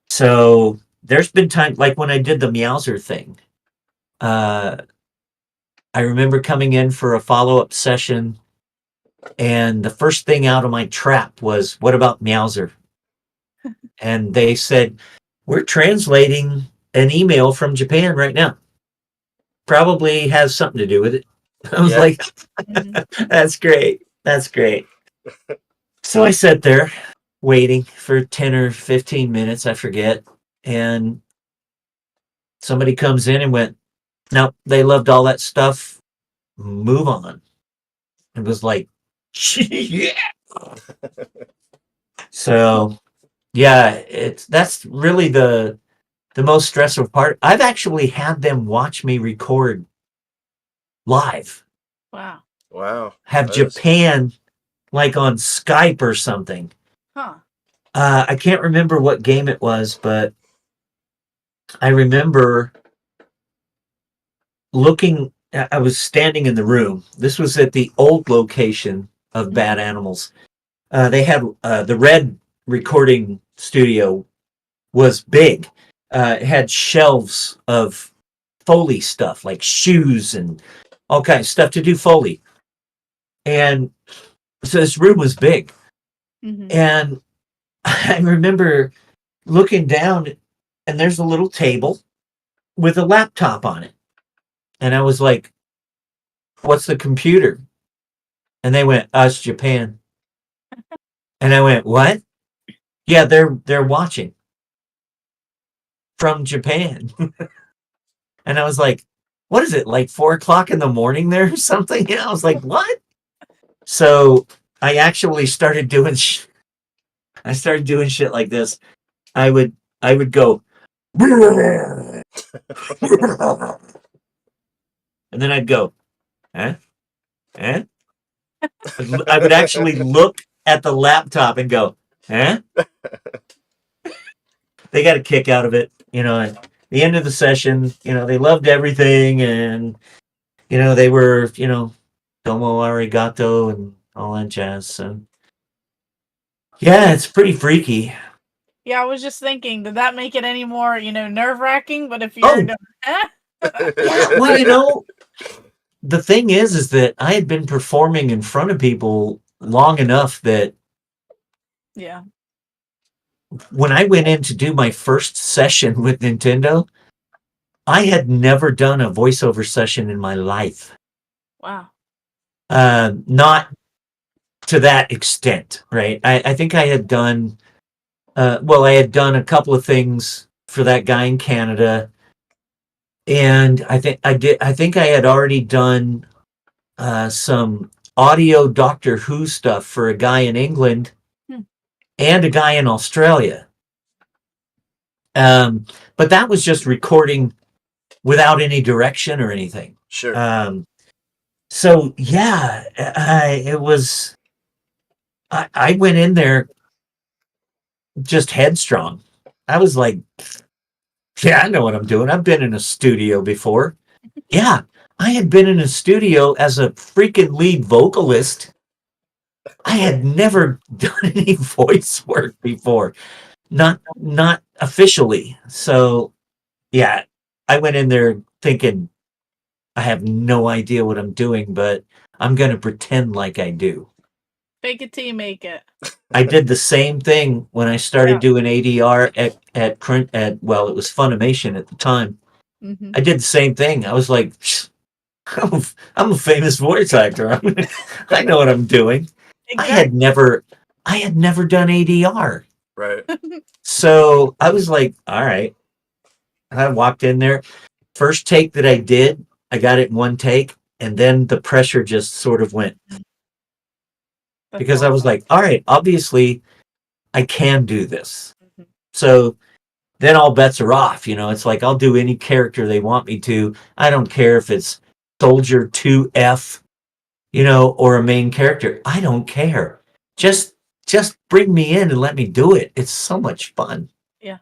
So there's been times, like when I did the Meowser thing, I remember coming in for a follow-up session, and the first thing out of my trap was, what about Meowser? And they said, we're translating an email from Japan right now. Probably has something to do with it. I was like, that's great. That's great. So I sat there waiting for 10 or 15 minutes, I forget. And somebody comes in and went, no, they loved all that stuff. Move on. It was like, yeah. So yeah, that's really the most stressful part. I've actually had them watch me record live. Wow. Wow. Have That is- Japan like on Skype or something. Huh. I can't remember what game it was, but I remember looking. I was standing in the room. This was at the old location of Bad Animals. They had the red recording studio was big. It had shelves of Foley stuff, like shoes and all kinds of stuff to do Foley. And so this room was big. And I remember looking down, and there's a little table with a laptop on it. And I was like, what's the computer? And they went, it's Japan. And I went, what? Yeah, they're watching from Japan. And I was like, what is it, like 4:00 in the morning there or something? And I was like, what? So I actually started doing I started doing shit like this. I would go and then I'd go, huh? Huh? I would actually look at the laptop and go, huh? They got a kick out of it. At the end of the session, they loved everything, and, they were, domo arigato and all that jazz. So, yeah, it's pretty freaky. Yeah, I was just thinking, did that make it any more, nerve-wracking? But if you're Yeah, well, the thing is that I had been performing in front of people long enough that yeah. when I went in to do my first session with Nintendo, I had never done a voiceover session in my life. Wow. Not to that extent, right? I think I had done, I had done a couple of things for that guy in Canada. And I think I had already done some audio Doctor Who stuff for a guy in England and a guy in Australia. But that was just recording without any direction or anything. Sure. So yeah, it was. I went in there just headstrong. I was like, yeah, I know what I'm doing. I've been in a studio before. Yeah, I had been in a studio as a freaking lead vocalist. I had never done any voice work before, not officially. So, yeah, I went in there thinking I have no idea what I'm doing, but I'm going to pretend like I do. Fake it till you make it. I did the same thing when I started doing ADR at it was Funimation at the time. I did the same thing. I was like, I'm a famous voice actor. I know what I'm doing. Exactly. I had never done ADR. Right. So I was like, all right. I walked in there. First take that I did, I got it in one take, and then the pressure just sort of went. Because I was like, all right, obviously I can do this. Mhm. So then all bets are off. It's like I'll do any character they want me to. I don't care if it's Soldier 2F, or a main character. I don't care. Just bring me in and let me do it. It's so much fun. Yeah.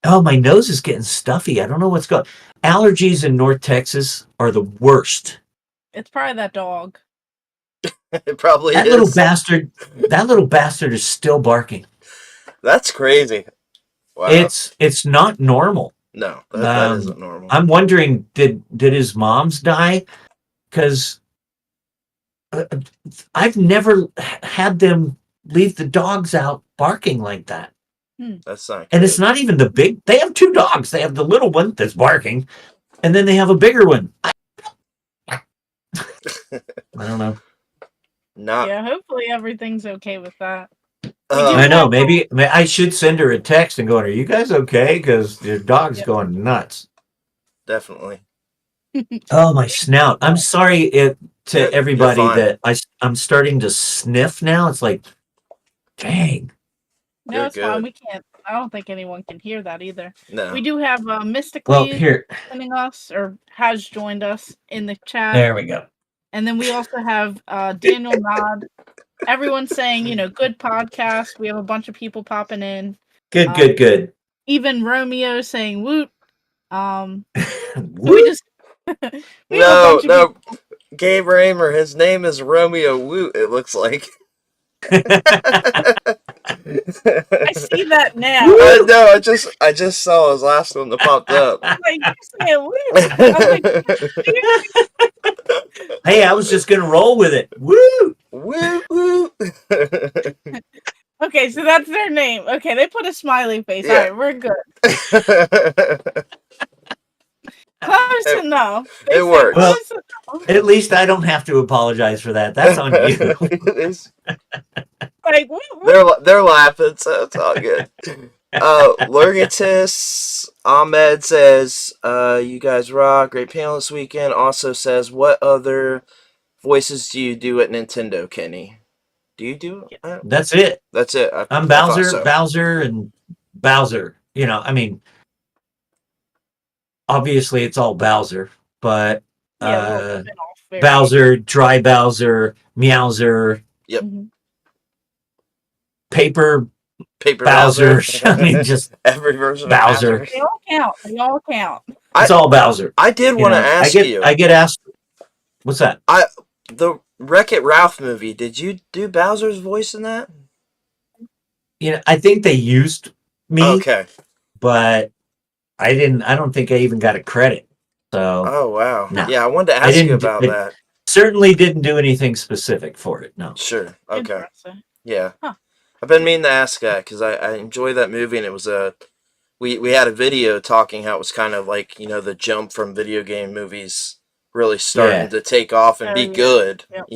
Oh, my nose is getting stuffy. I don't know what's going. Allergies in North Texas are the worst. It's probably that dog. It probably That is. little bastard is still barking. That's crazy. Wow. It's not normal. No, that isn't normal. I'm wondering, did his mom's die? Because I've never had them leave the dogs out barking like that. That's not good. And it's not even the big. They have two dogs. They have the little one that's barking, and then they have a bigger one. I don't know. Yeah, hopefully everything's okay with that. I know. Maybe I should send her a text and go, "Are you guys okay? Because your dog's going nuts." Definitely. Oh, my snout! I'm sorry to everybody fine. that I'm starting to sniff now. It's like, dang. No, You're it's fine. good. We can't. I don't think anyone can hear that either. No. We do have Well, Mystically here. joining us, or has joined us in the chat. There we go. And then we also have Daniel Nod. Everyone's saying, good podcast. We have a bunch of people popping in. Good. Even Romeo saying woot. So we Woot. just we have a bunch of No. Gabe Raymer, his name is Romeo Woot, it looks like. I see that now. I know, I just saw his last one that popped up. Like, you say woot. Hey, I was just gonna roll with it. Woo! Woo! Okay, so that's their name. Okay, they put a smiley face. Yeah. All right, we're good. Close enough. It works. Well, at least I don't have to apologize for that. That's on you. Like, what? They're laughing, so it's all good. Lurgitus Ahmed says, you guys rock, great panel this weekend. Also says, what other voices do you do at Nintendo, Kenny? Do you do it? That's it. That's it. I'm Bowser, Bowser, and Bowser. I mean, obviously it's all Bowser, but Bowser, Dry Bowser, Meowser, Yep. Paper Bowser. I mean, just every version Bowser. of They all count. It's all Bowser. I did want to ask you. I get asked. What's that? The Wreck-It Ralph movie. Did you do Bowser's voice in that? I think they used me. Okay. But I didn't. I don't think I even got a credit. So. Oh wow. No. Yeah, I wanted to ask you about that. Certainly didn't do anything specific for it. No. Sure. Okay. Yeah. Huh. I've been meaning to ask that because I enjoy that movie, and it was we had a video talking how it was kind of like the jump from video game movies really starting to take off and be good. Yep.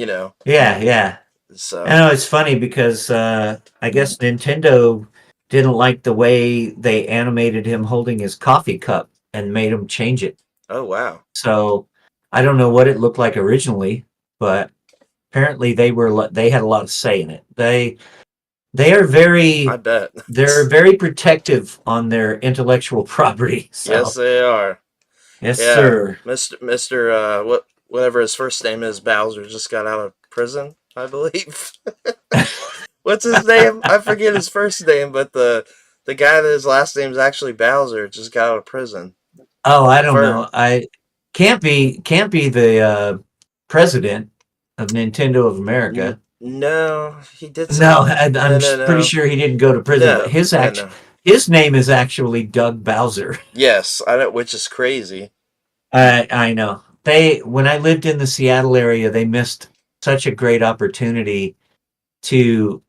Yeah. So I know it's funny because I guess Nintendo didn't like the way they animated him holding his coffee cup and made him change it. Oh wow. So I don't know what it looked like originally, but apparently they had a lot of say in it. They are very. I bet they're very protective on their intellectual property. So. Yes, they are. Yes, sir. Mr. Whatever his first name is, Bowser just got out of prison, I believe. What's his name? I forget his first name, but the guy that his last name is actually Bowser just got out of prison. Oh, I don't know. I can't be the president of Nintendo of America. No, he did. No, I'm pretty sure he didn't go to prison. No, but his name is actually Doug Bowser. Yes, I know, which is crazy. I know. When I lived in the Seattle area, they missed such a great opportunity to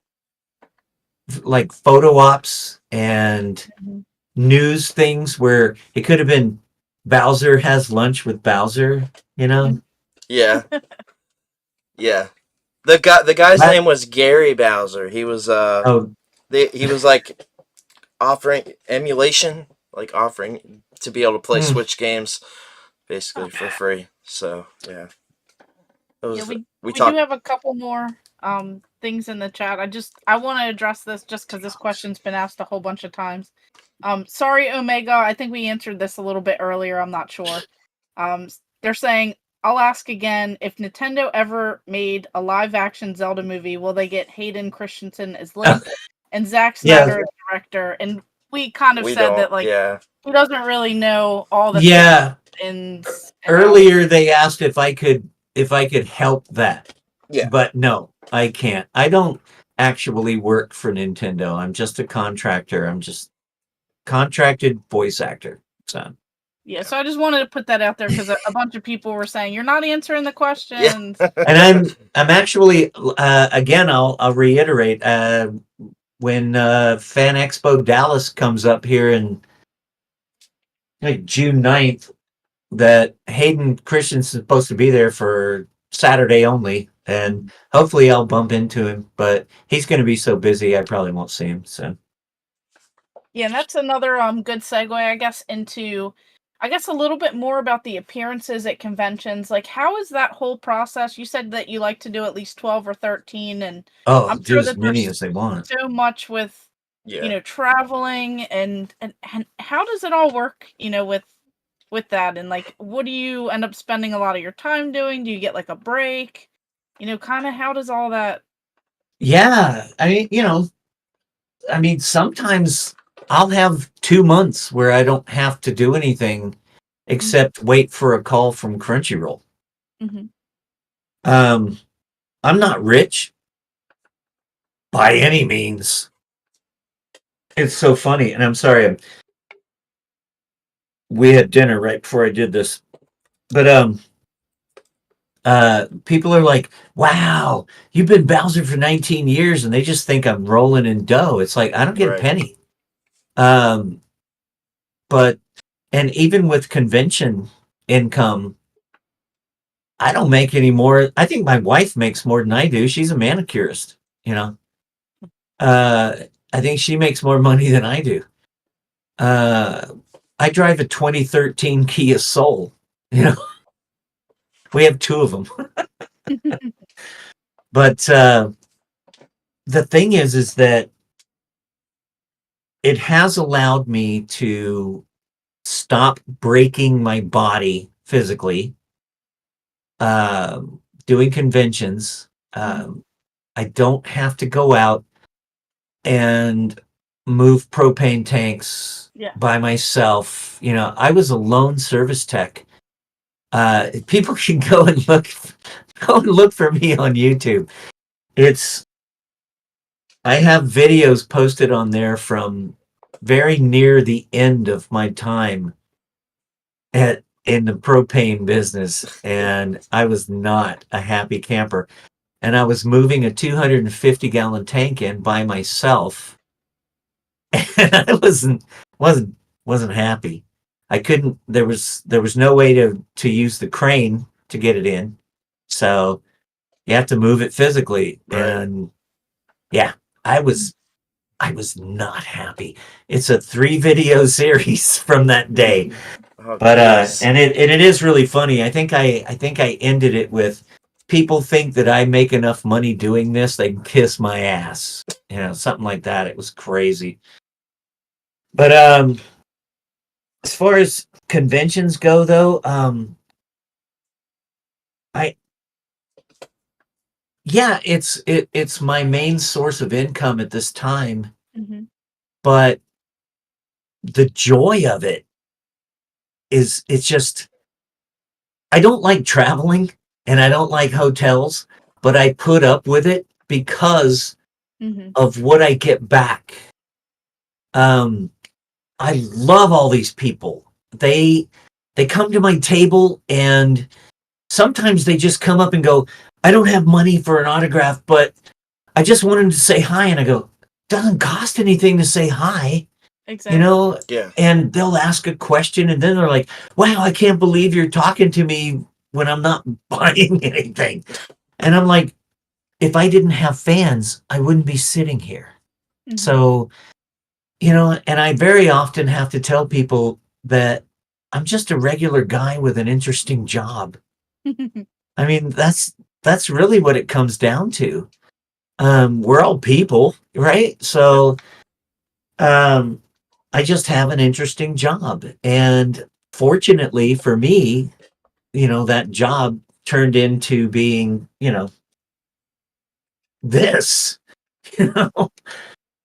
like photo ops and news things where it could have been Bowser has lunch with Bowser, Yeah. Yeah. The guy's name was Gary Bowser. He was he was like offering emulation, like offering to be able to play Switch games basically for free. So, yeah. We do have a couple more things in the chat. I want to address this just because this question's been asked a whole bunch of times. Sorry, Omega. I think we answered this a little bit earlier. I'm not sure. They're saying, I'll ask again, if Nintendo ever made a live-action Zelda movie, will they get Hayden Christensen as Link and Zack Snyder as director? And we kind of said that, like, he doesn't really know all the things. Earlier, they asked if I could help that. Yeah. But no, I can't. I don't actually work for Nintendo. I'm just a contractor. I'm just contracted voice actor. So. Yeah, so I just wanted to put that out there because a bunch of people were saying you're not answering the questions. Yeah. And I'm actually again I'll reiterate when Fan Expo Dallas comes up here in like June 9th, that Hayden Christensen's supposed to be there for Saturday only, and hopefully I'll bump into him, but he's going to be so busy I probably won't see him. So yeah, and that's another good segue, I guess, into a little bit more about the appearances at conventions. Like, how is that whole process? You said that you like to do at least 12 or 13, and I'm do sure as that many there's as they want. so much with traveling and how does it all work? With that, and like, what do you end up spending a lot of your time doing? Do you get like a break? Kind of how does all that? Yeah, I mean, sometimes I'll have 2 months where I don't have to do anything except wait for a call from Crunchyroll. Mm-hmm. I'm not rich by any means. It's so funny, and I'm sorry. We had dinner right before I did this, but people are like, "Wow, you've been Bowser for 19 years," and they just think I'm rolling in dough. It's like I don't get a penny. But and even with convention income, I don't make any more. I think my wife makes more than I do. She's a manicurist, I think she makes more money than I do. I drive a 2013 Kia Soul. We have 2 of them. But the thing is that it has allowed me to stop breaking my body physically, doing conventions. I don't have to go out and move propane tanks by myself. I was a lone service tech. People can go and look for me on YouTube. I have videos posted on there from very near the end of my time in the propane business, and I was not a happy camper. And I was moving a 250-gallon tank in by myself, and I wasn't happy. I couldn't. There was no way to use the crane to get it in, so you have to move it physically. Right. And yeah, I was not happy. It's a 3-video series from that day. But and it is really funny. I think I ended it with, people think that I make enough money doing this, they can kiss my ass. Something like that. It was crazy. But as far as conventions go though, it's my main source of income at this time. Mm-hmm. But the joy of it is, it's just, I don't like traveling and I don't like hotels, but I put up with it because of what I get back. I love all these people. They come to my table, and sometimes they just come up and go, "I don't have money for an autograph, but I just wanted to say hi." And I go, "Doesn't cost anything to say hi." Exactly. Yeah. And they'll ask a question, and then they're like, "Wow, I can't believe you're talking to me when I'm not buying anything." And I'm like, if I didn't have fans, I wouldn't be sitting here. Mm-hmm. So, and I very often have to tell people that I'm just a regular guy with an interesting job. I mean, that's really what it comes down to. we're all people, right? So I just have an interesting job. And fortunately for me, that job turned into being, this, you know,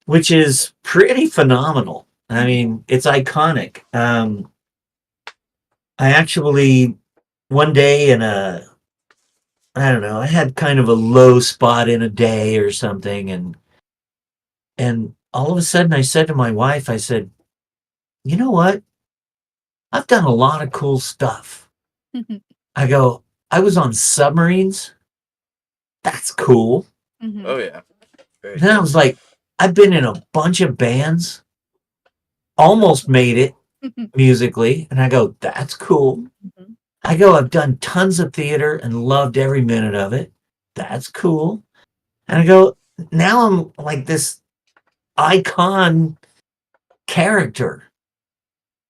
which is pretty phenomenal. I mean, it's iconic. I actually, one day I don't know, I had kind of a low spot in a day or something. And all of a sudden I said to my wife, I said, you know what? I've done a lot of cool stuff. I go, I was on submarines. That's cool. Oh yeah. Very Then I cool. was like, I've been in a bunch of bands, almost made it musically. And I go, that's cool. I go, I've done tons of theater and loved every minute of it. That's cool. And I go, now I'm like this icon character.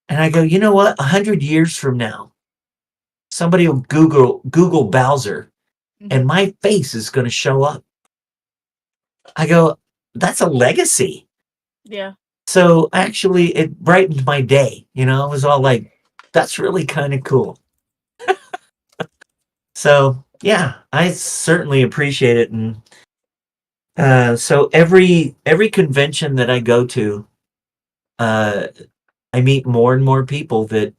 And I go, you know what? 100 years from now, somebody will Google Bowser and my face is going to show up. I go, that's a legacy. Yeah. So actually, it brightened my day. I was all like, that's really kind of cool. So yeah, I certainly appreciate it. And so every convention that I go to, I meet more and more people that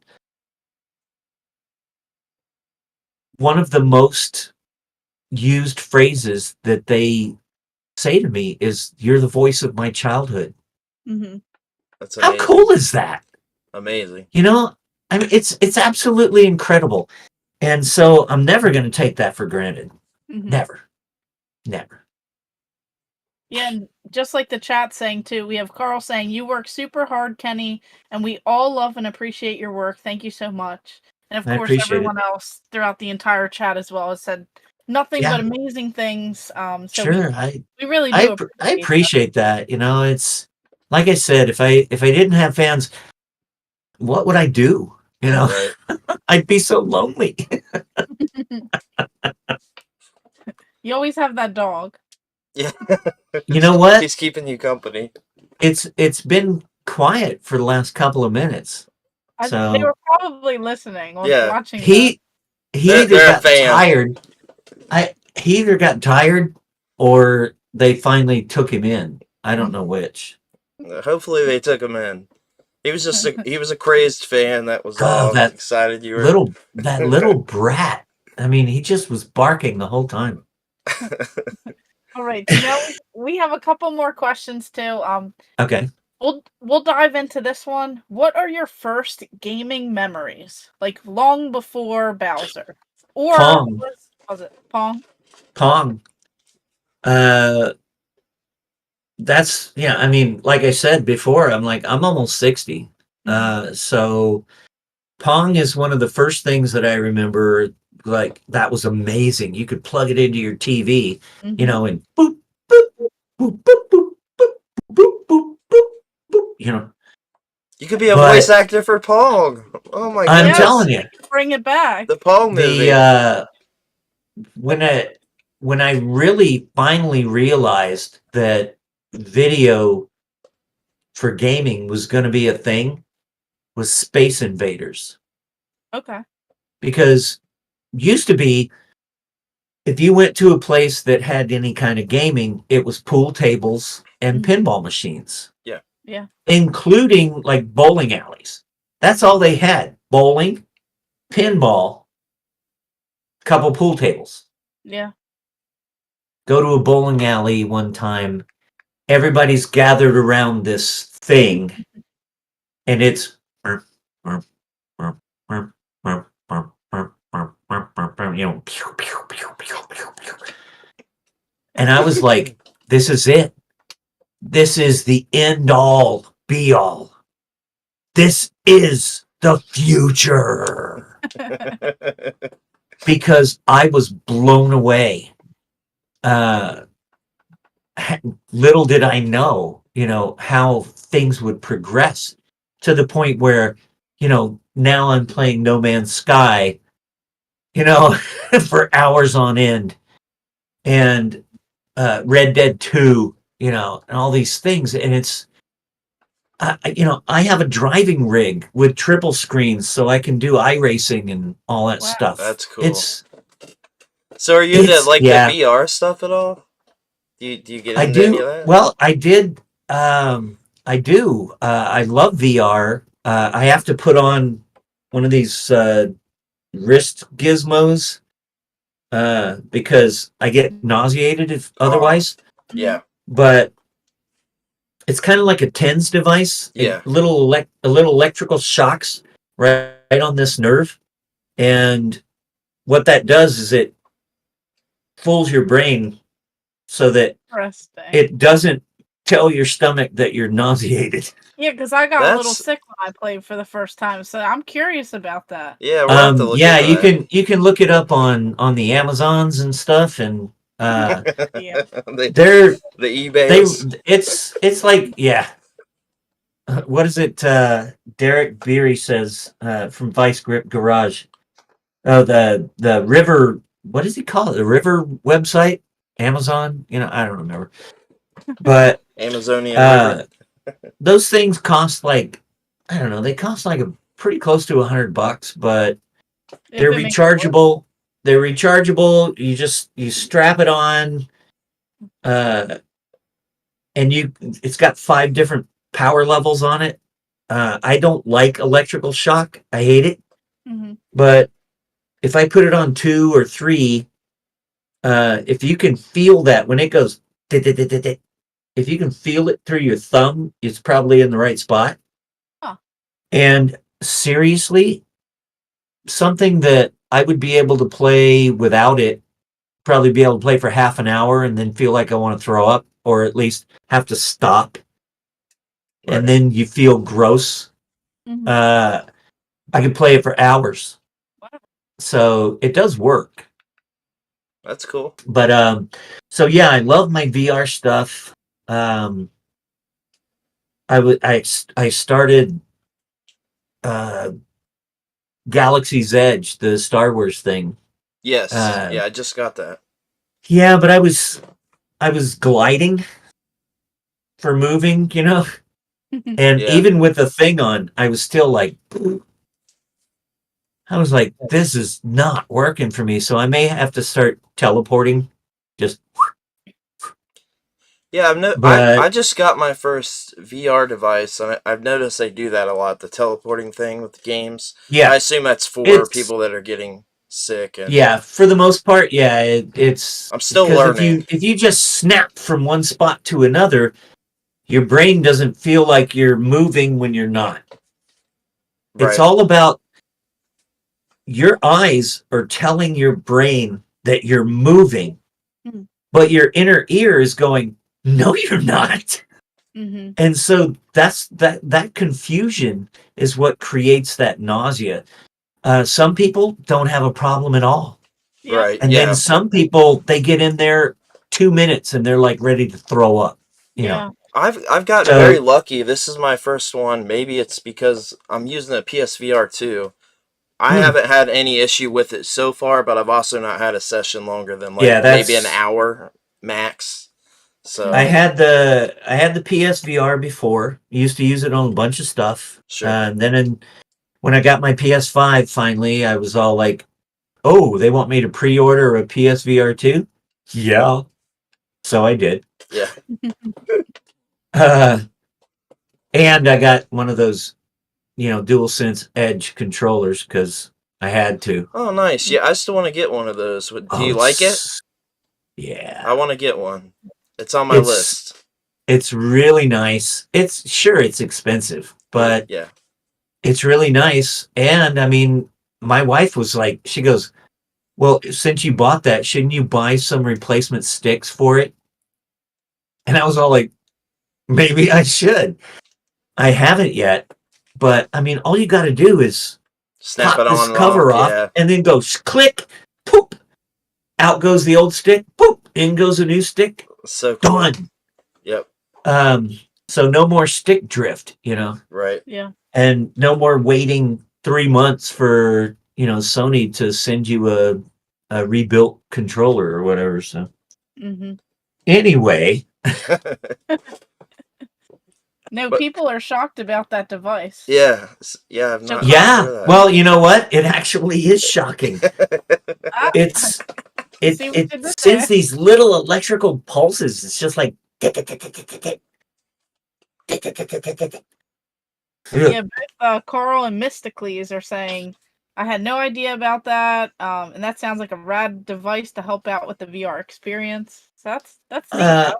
one of the most used phrases that they say to me is, "You're the voice of my childhood." That's How amazing. cool is that? Amazing. I mean, it's absolutely incredible. And so I'm never going to take that for granted. Never. Yeah, and just like the chat saying too, we have Carl saying, you work super hard, Kenny, and we all love and appreciate your work. Thank you so much. And of I course, appreciate it. everyone else throughout the entire chat as well has said nothing but amazing things. So Sure, we really I do appreciate that. It's like I said, if I didn't have fans, what would I do? Right. I'd be so lonely. You always have that dog. Yeah. You know what? He's keeping you company. It's been quiet for the last couple of minutes. They So were probably listening or Yeah. watching. he either They're a got fan. tired. He either got tired or they finally took him in. I don't know which. Hopefully they took him in. He was just he was a crazed fan. That was God, all. that Excited you were. little brat. I mean, he just was barking the whole time. All right, so now we have a couple more questions too. Okay. We'll dive into this one. What are your first gaming memories? Like long before Bowser, or Pong. was it Pong? Pong. That's yeah. I mean, like I said before, I'm almost 60. So Pong is one of the first things that I remember. Like that was amazing. You could plug it into your TV, and boop boop boop boop boop boop boop boop boop. You could be a But- voice actor for Pong. Oh my god! I'm telling you, Bring it back. The Pong movie. When I really finally realized that video for gaming was going to be a thing was Space Invaders. Okay. Because used to be, if you went to a place that had any kind of gaming, it was pool tables and pinball machines. Yeah. Including like bowling alleys. That's all they had. Bowling, pinball, couple pool tables. Yeah. Go to a bowling alley one time. Everybody's gathered around this thing, and it's and I was like, this is it. This is the end all be all. This is the future. Because I was blown away. Little did I know, how things would progress to the point where, now I'm playing No Man's Sky, for hours on end. And Red Dead 2, and all these things. And it's, I have a driving rig with triple screens so I can do iRacing and all that Wow. stuff. That's cool. It's, So are you into it's like yeah, the VR stuff at all? Do you get I into any of do. that? Well, I did. I do. I love VR. I have to put on one of these wrist gizmos because I get nauseated if otherwise. Yeah, But it's kind of like a TENS device. yeah, A little electrical shocks right on this nerve, and what that does is it fools your brain so that Interesting. it doesn't tell your stomach that you're nauseated. Yeah, because I got a little That's sick when I played for the first time, so I'm curious about that. yeah. We'll have to look Yeah, into you can look it up on the Amazons and stuff, and that. Yeah. they're The they eBays. it's like, yeah. What is it? Derek Beery says from Vice Grip Garage. Oh, the River. What does he call it? The River website, Amazon. I don't remember. But Amazonian River. those things cost like, I don't know. They cost like a pretty close to $100, but If they're it makes it work. rechargeable. They're rechargeable. You strap it on, and it's got 5 different power levels on it. I don't like electrical shock. I hate it. Mhm. But if I put it on 2 or 3, if you can feel that when it goes, if you can feel it through your thumb, it's probably in the right spot. Huh. And seriously, something that I would be able to play without it, probably be able to play for half an hour and then feel like I want to throw up, or at least have to stop. Right. And then you feel gross. Mhm. I could play it for hours. Wow. So it does work. That's cool. But so yeah, I love my VR stuff. I started Galaxy's Edge, the Star Wars thing. Yes. Yeah, I just got that. Yeah, but I was gliding for moving, and Yeah. even with the thing on, I was still like, I was like, this is not working for me. So I may have to start teleporting. Just, Yeah, I but just got my first VR device, and I've noticed they do that a lot, the teleporting thing with the games. yeah, I assume that's for it's people that are getting sick, and yeah, for the most part, yeah, it's I'm still because learning. if you just snap from one spot to another, your brain doesn't feel like you're moving when you're not. It's Right. all about your eyes are telling your brain that you're moving, Hmm. but your inner ear is going, no, you're not. Mhm. And so that confusion is what creates that nausea. Some people don't have a problem at all. Yep. Right. And then Yeah. some people, they get in there 2 minutes and they're like ready to throw up, Yeah. I've gotten So very lucky. This is my first one. Maybe it's because I'm using a PSVR 2. I Hmm. haven't had any issue with it so far, but I've also not had a session longer than Yeah, like maybe an hour max. So I had the PSVR before. Used to use it on a bunch of stuff. sure. And then when I got my PS5 finally, I was all like, "Oh, they want me to pre-order a PSVR 2?" Yeah. So I did. Yeah. Uh, and I got one of those, DualSense Edge controllers because I had to. Oh, nice. Yeah, I still want to get one of those. Do Oh, you like it? yeah. I want to get one. It's on my It's list. it's really nice. It's expensive, but Yeah. it's really nice. And I mean, my wife was like, she goes, "Well, since you bought that, shouldn't you buy some replacement sticks for it?" And I was all like, maybe I should. I haven't yet, but I mean, all you got to do is Snap pop it this on and cover off. off Yeah. and then go click, poop, out goes the old stick, poop, in goes a new stick, So cool. done. Yep. So no more stick drift, Right. Yeah. and no more waiting 3 months for, Sony to send you a rebuilt controller or whatever. So Mhm. Anyway, No, But- people are shocked about that device. Yeah, I've not yeah. heard of that. Well, you know what? It actually is shocking. Ah, It's See what it you did sends there. these little electrical pulses. It's just like yeah, both Carl and Mysticles are saying, I had no idea about that, and that sounds like a rad device to help out with the VR experience. So that's neat. I'll have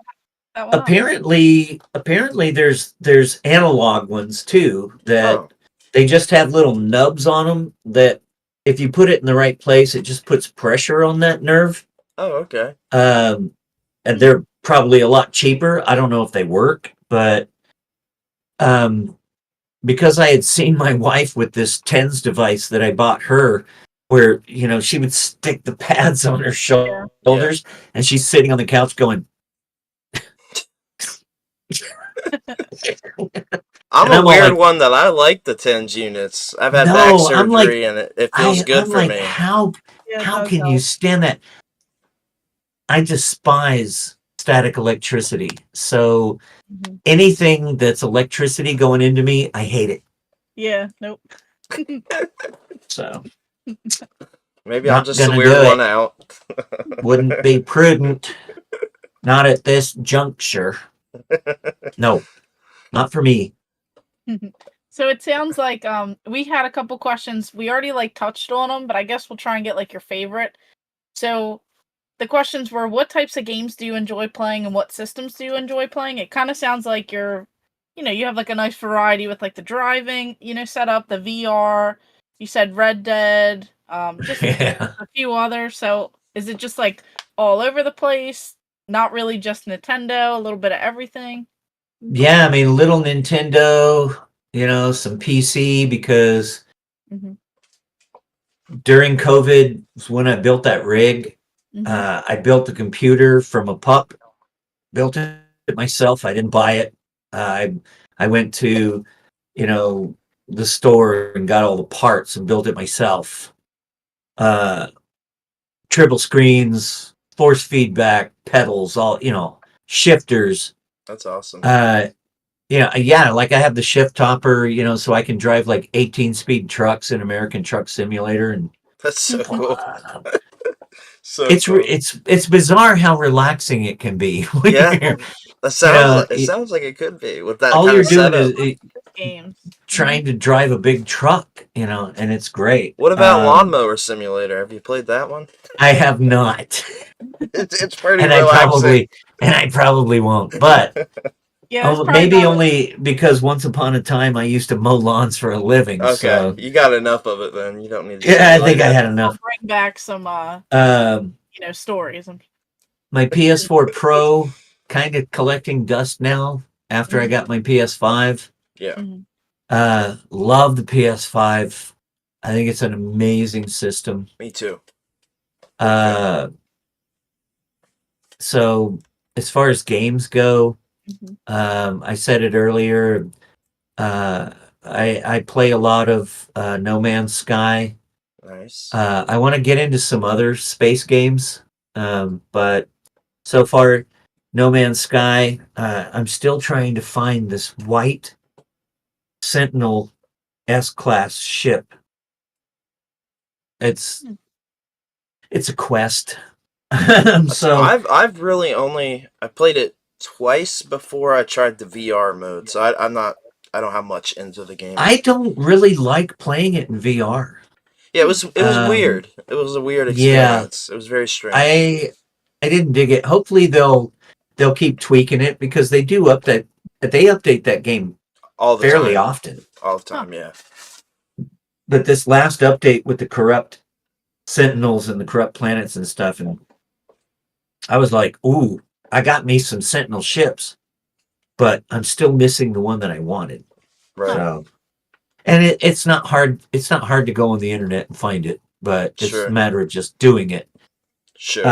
that one up. apparently there's analog ones too that Oh, they just have little nubs on them that if you put it in the right place, it just puts pressure on that nerve. okay. And they're probably a lot cheaper. I don't know if they work, but because I had seen my wife with this TENS device that I bought her, where she would stick the pads on her shoulders, and she's sitting on the couch going. I'm And a I'm all weird like- one that I like the TENS units. I've had No, back I'm like- surgery and it feels good I'm for like, me. how Yeah, it how does can you help. stand that? I despise static electricity. So Mhm. anything that's electricity going into me, I hate it. Yeah, nope. So Maybe I'm Not just a gonna weird do one it. out. wouldn't be prudent. Not at this juncture. No, not for me. So it sounds like we had a couple questions. We already touched on them, but I guess we'll try and get your favorite. So the questions were, what types of games do you enjoy playing and what systems do you enjoy playing? It kind of sounds like you have a nice variety with the driving, setup, the VR. You said Red Dead, just Yeah. a few others. So is it just all over the place? Not really just Nintendo, a little bit of everything? Yeah, I mean, little Nintendo, some PC, because Mm-hmm. during COVID was when I built that rig. Mm-hmm. I built the computer from a pup, built it myself. I didn't buy it. I went to, the store and got all the parts and built it myself. Triple screens, force feedback, pedals, all, shifters. That's awesome. Yeah, like I have the shift topper, so I can drive 18-speed trucks in American Truck Simulator, and That's so cool. So it's cool. it's bizarre how relaxing it can be. when Yeah. you're- That sounds. It it- sounds like it could be with that all kind you're of doing setup. is Games. trying to drive a big truck, and it's great. What about Lawnmower Simulator? Have you played that one? I have not, It's pretty and relaxing. I probably won't, but Yeah, it's probably maybe not only because once upon a time I used to mow lawns for a living. Okay, So you got enough of it then. You don't need to. yeah, I think simulate I it. had enough. bring back some stories. My PS4 Pro kind of collecting dust now after I Mhm. got my PS5. Yeah. Mhm. Love the PS5. I think it's an amazing system. Me too. So as far as games go, Mhm. I said it earlier. I play a lot of No Man's Sky. Nice. I want to get into some other space games, but so far, No Man's Sky. I'm still trying to find this white Sentinel S-class ship. It's a quest. So I've really only I played it twice before I tried the VR mode, so I don't have much into the game. I don't really like playing it in VR. Yeah, it was weird. It was a weird Yeah. experience. It was very strange. I didn't dig it. Hopefully they'll keep tweaking it because they update that game all the fairly time. often. All the time, yeah. But this last update with the corrupt Sentinels and the corrupt planets and stuff, and I was like, ooh, I got me some Sentinel ships, but I'm still missing the one that I wanted. Right. So, and it's not hard. It's not hard to go on the internet and find it, but it's Sure. a matter of just doing it. Sure.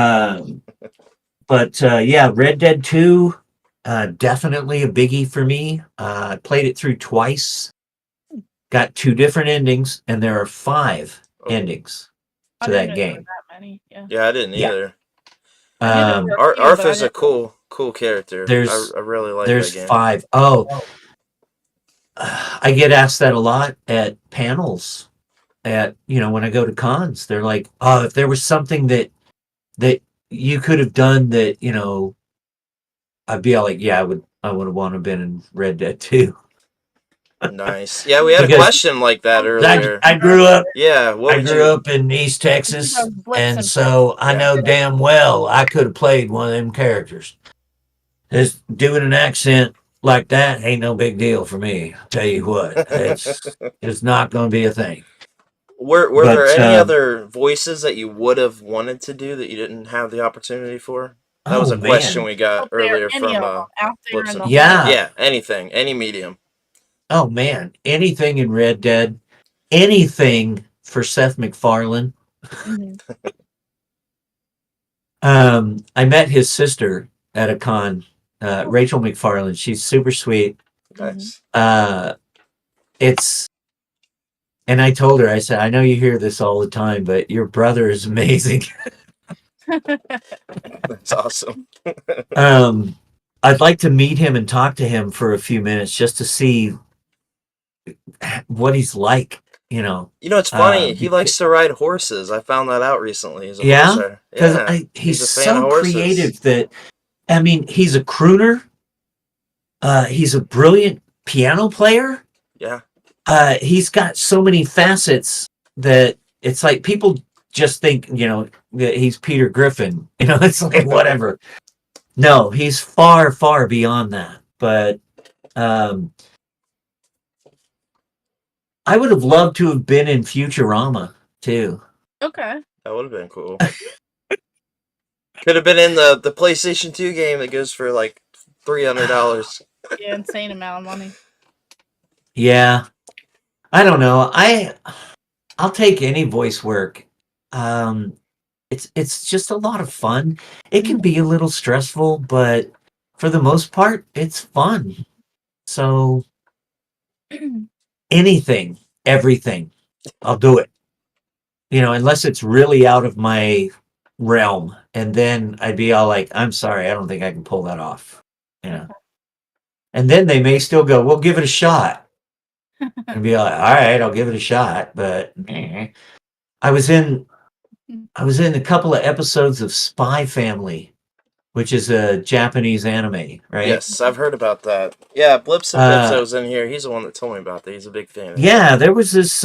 But yeah, Red Dead 2, definitely a biggie for me. I played it through twice. Got 2 different endings, and there are 5 endings I to didn't that know there were game. that many. Yeah. Yeah, I didn't Yeah. either. I knew there were a few, but I Arthur's a didn't- cool. Cool character. There's I really like there's that game. 5. Oh, I get asked that a lot at panels. At when I go to cons, they're like, "Oh, if there was something that you could have done that, I'd be all like, yeah, I would have wanted to been in Red Dead 2." Nice. Yeah, we had a Because question like that Oh, earlier. I grew up Yeah, what I would grew you? up in East Texas, Blitz and and so I Yeah. know damn well I could have played one of them characters. Just doing an accent like that ain't no big deal for me. I'll tell you what, it's not going to be a thing. Were there But any other voices that you would have wanted to do that you didn't have the opportunity for? That was oh a question man, we got out there, earlier any from of them out there Blips in and the whole. Pie. yeah, Yeah, anything, any medium. oh man, anything in Red Dead, anything for Seth MacFarlane. Mhm. I met his sister at a con, Rachel McFarlane. She's super sweet. Nice. It's and I told her, I said, I know you hear this all the time, but your brother is amazing. That's awesome. I'd like to meet him and talk to him for a few minutes just to see what he's like. You know, it's funny. He Because, likes to ride horses. I found that out recently. He's a horse yeah, rider. because Yeah, he's he's a fan of so horses. creative that I mean, he's a crooner. He's a brilliant piano player. Yeah. He's got so many facets that it's like people just think, that he's Peter Griffin. It's like whatever. No, he's far, far beyond that. But I would have loved to have been in Futurama too. Okay. That would have been cool. Could have been in the PlayStation 2 game that goes for like $300. Yeah, insane amount of money. Yeah, I don't know. I'll take any voice work. It's just a lot of fun. It can be a little stressful, but for the most part, it's fun. So anything, everything, I'll do it. Unless it's really out of my realm, and then I'd be all like, "I'm sorry, I don't think I can pull that off." And then they may still go, "We'll give it a shot," and be like, "All right, I'll give it a shot." But I was in a couple of episodes of Spy Family, which is a Japanese anime, right? Yes, I've heard about that. Yeah, Blips and Pipso's in here. He's the one that told me about that. He's a big fan of it. Yeah, there was this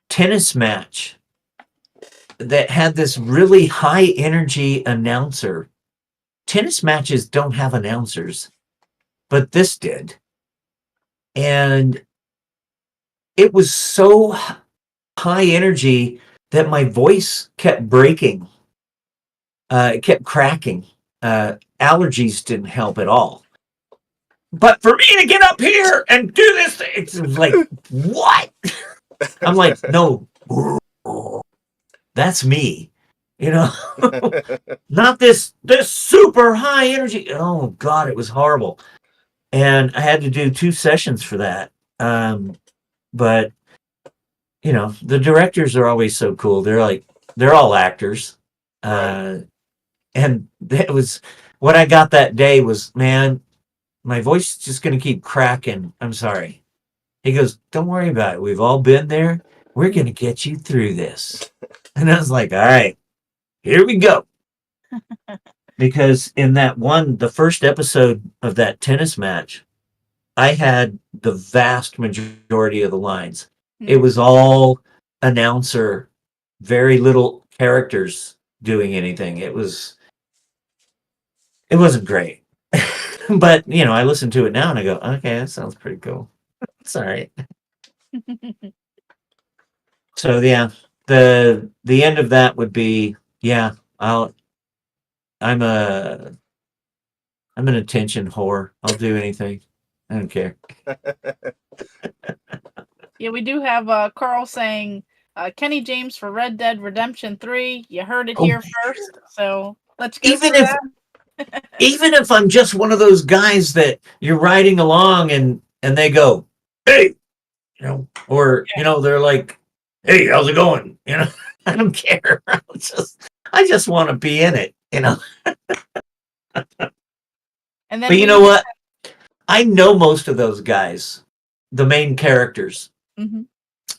tennis match that had this really high energy announcer. Tennis matches don't have announcers, but this did. And it was so high energy that my voice kept breaking. It kept cracking. Allergies didn't help at all. But for me to get up here and do this, it's like, what? I'm like, no, that's me. Not this super high energy. Oh God, it was horrible. And I had to do 2 sessions for that. But the directors are always so cool. They're all actors. Right. And that was what I got that day was, man, my voice is just going to keep cracking. I'm sorry. He goes, don't worry about it. We've all been there. We're going to get you through this. And I was like, all right, here we go. Because in the first episode of that tennis match, I had the vast majority of the lines. It was all announcer, very little characters doing anything. It wasn't great. But, I listen to it now and I go, okay, that sounds pretty cool. It's all right. So yeah, the end of that would be, yeah, I'm an attention whore. I'll do anything. I don't care. Yeah, we do have Carl saying Kenny James for Red Dead Redemption 3. You heard it here first. So let's go Even through if that. even if I'm just one of those guys that you're riding along and they go, hey, or they're like, hey, how's it going? I don't care. I just want to be in it. And then But you we know what? I know most of those guys, the main characters, hmm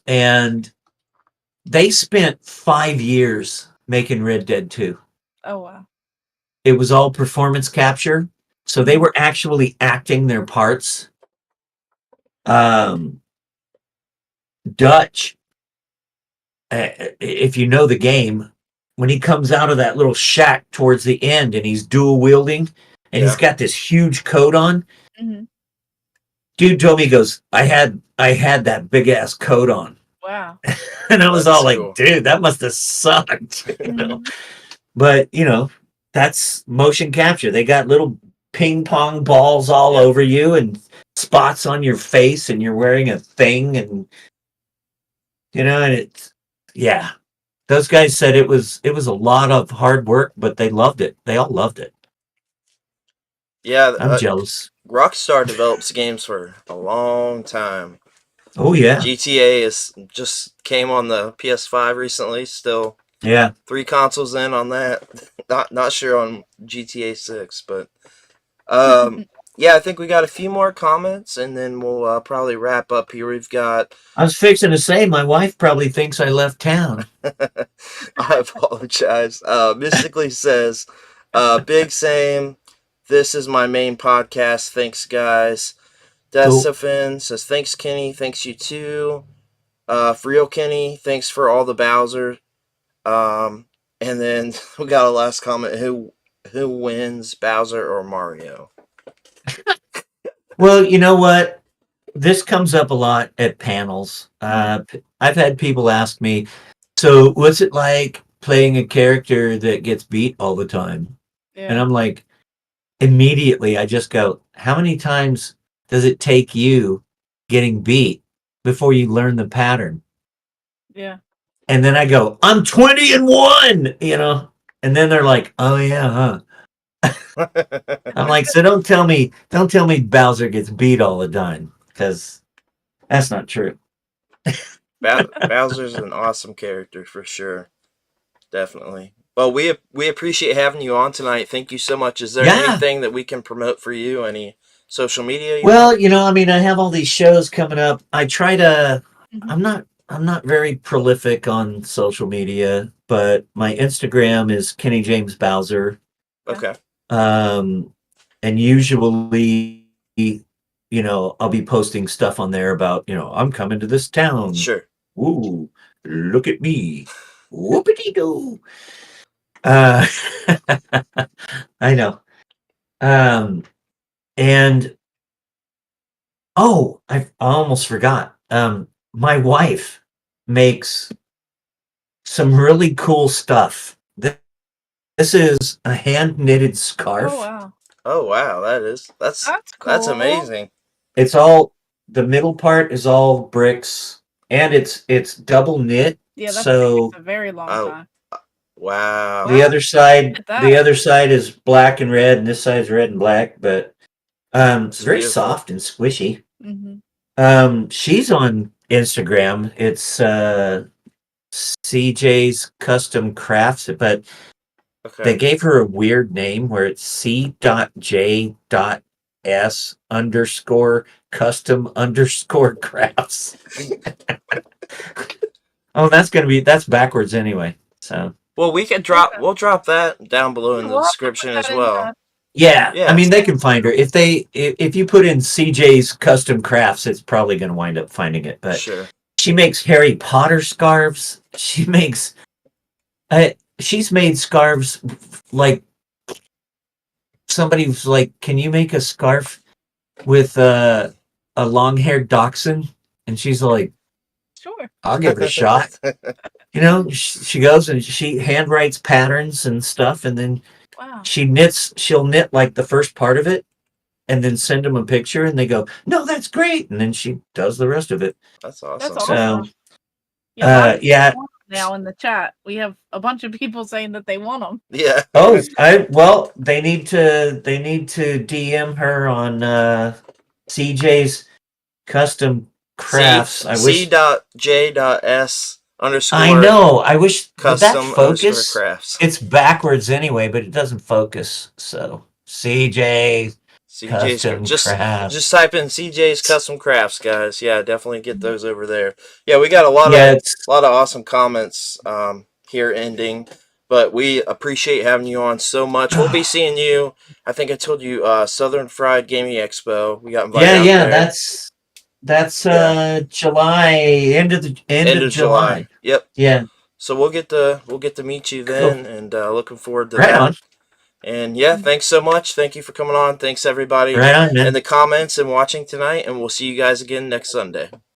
and they spent 5 years making Red Dead 2. Oh wow. It was all performance capture. So they were actually acting their parts. Um, Dutch, if you know the game, when he comes out of that little shack towards the end and he's dual wielding and he's Yeah. got this huge coat on, hmm dude told me, he goes, I had that big ass coat on. Wow. And I was That's all like, cool. dude, that must have sucked. Mhm. But, that's motion capture. They got little ping pong balls all Yeah. over you and spots on your face, and you're wearing a thing. And, and it's, yeah. Those guys said it was a lot of hard work, but they loved it. They all loved it. Yeah, I'm jealous. Rockstar develops games for a long time. Oh, yeah. GTA is just came on the PS5 recently. Still Yeah. 3 consoles in on that. Not sure on GTA 6, but yeah, I think we got a few more comments, and then we'll probably wrap up here. We've got. I was fixing to say, my wife probably thinks I left town. I apologize. Mystically says, "Big same. This is my main podcast. Thanks, guys." Cool. Desafin says, "Thanks, Kenny. Thanks you too." For real, Kenny. Thanks for all the Bowser. And then we got a last comment. Who wins, Bowser or Mario? Well, you know what? This comes up a lot at panels. I've had people ask me, so what's it like playing a character that gets beat all the time? And Yeah. I'm like, immediately, I just go, how many times does it take you getting beat before you learn the pattern? Yeah. And then I go, I'm 20-1, And then they're like, oh, yeah, huh? I'm like, so don't tell me Bowser gets beat all the time, because that's not true. Bowser's an awesome character for sure. Definitely. Well, we appreciate having you on tonight. Thank you so much. Is there Yeah. anything that we can promote for you? Any social media? Well, I have all these shows coming up. I try to. Mhm. I'm not very prolific on social media, but my Instagram is Kenny James Bowser. Okay. And usually, I'll be posting stuff on there about, I'm coming to this town. Sure. Ooh, look at me. Whoopity doo. Uh, I know. And I almost forgot. My wife makes some really cool stuff. This is a hand knitted scarf. Oh wow. Oh wow, that's cool. that's amazing. It's all, the middle part is all bricks, and it's double knit. Yeah, that So takes a very long Oh. time. Wow. the other side, Look at that. is black and red, and this side's red and black. But it's very beautiful. soft and squishy. Mm-hmm. She's on Instagram. It's CJ's Custom Crafts, but Okay. they gave her a weird name where it's C.J.S_custom_crafts. Oh, that's backwards anyway. So Well, we'll drop that down below in the We'll have to description put as that in well. yeah, Yeah. I mean, they can find her if you put in CJ's Custom Crafts, it's probably going to wind up finding it. But Sure. she makes Harry Potter scarves. She's made scarves like somebody was like, "Can you make a scarf with a long-haired dachshund?" And she's like, Sure. "I'll give it a shot." She goes and she handwrites patterns and stuff, and then Wow. she'll knit like the first part of it and then send them a picture, and they go, "No, that's great." And then she does the rest of it. That's awesome. That's awesome. So, Yeah, now in the chat, we have a bunch of people saying that they want them. Yeah. Oh, they need to DM her on CJ's Custom Crafts. I wish. C.J.S. underscore. I know. I wish. Would that Custom focus? crafts. It's backwards anyway, but it doesn't focus. So CJ CJ's Custom crafts. just type in CJ's Custom Crafts, guys. Yeah, definitely get those over there. Yeah, we got a Yeah, it's lot of awesome comments here ending, but we appreciate having you on so much. We'll be seeing you. I think I told you Southern Fried Gaming Expo. We got invited out yeah. there. That's Yeah. July, end End of of July. July. Yep. Yeah, So we'll get to meet you cool. then, and looking forward to Right that. on. And yeah, thanks so much. Thank you for coming on. Thanks everybody Right on, man. in the comments and watching tonight, and we'll see you guys again next Sunday.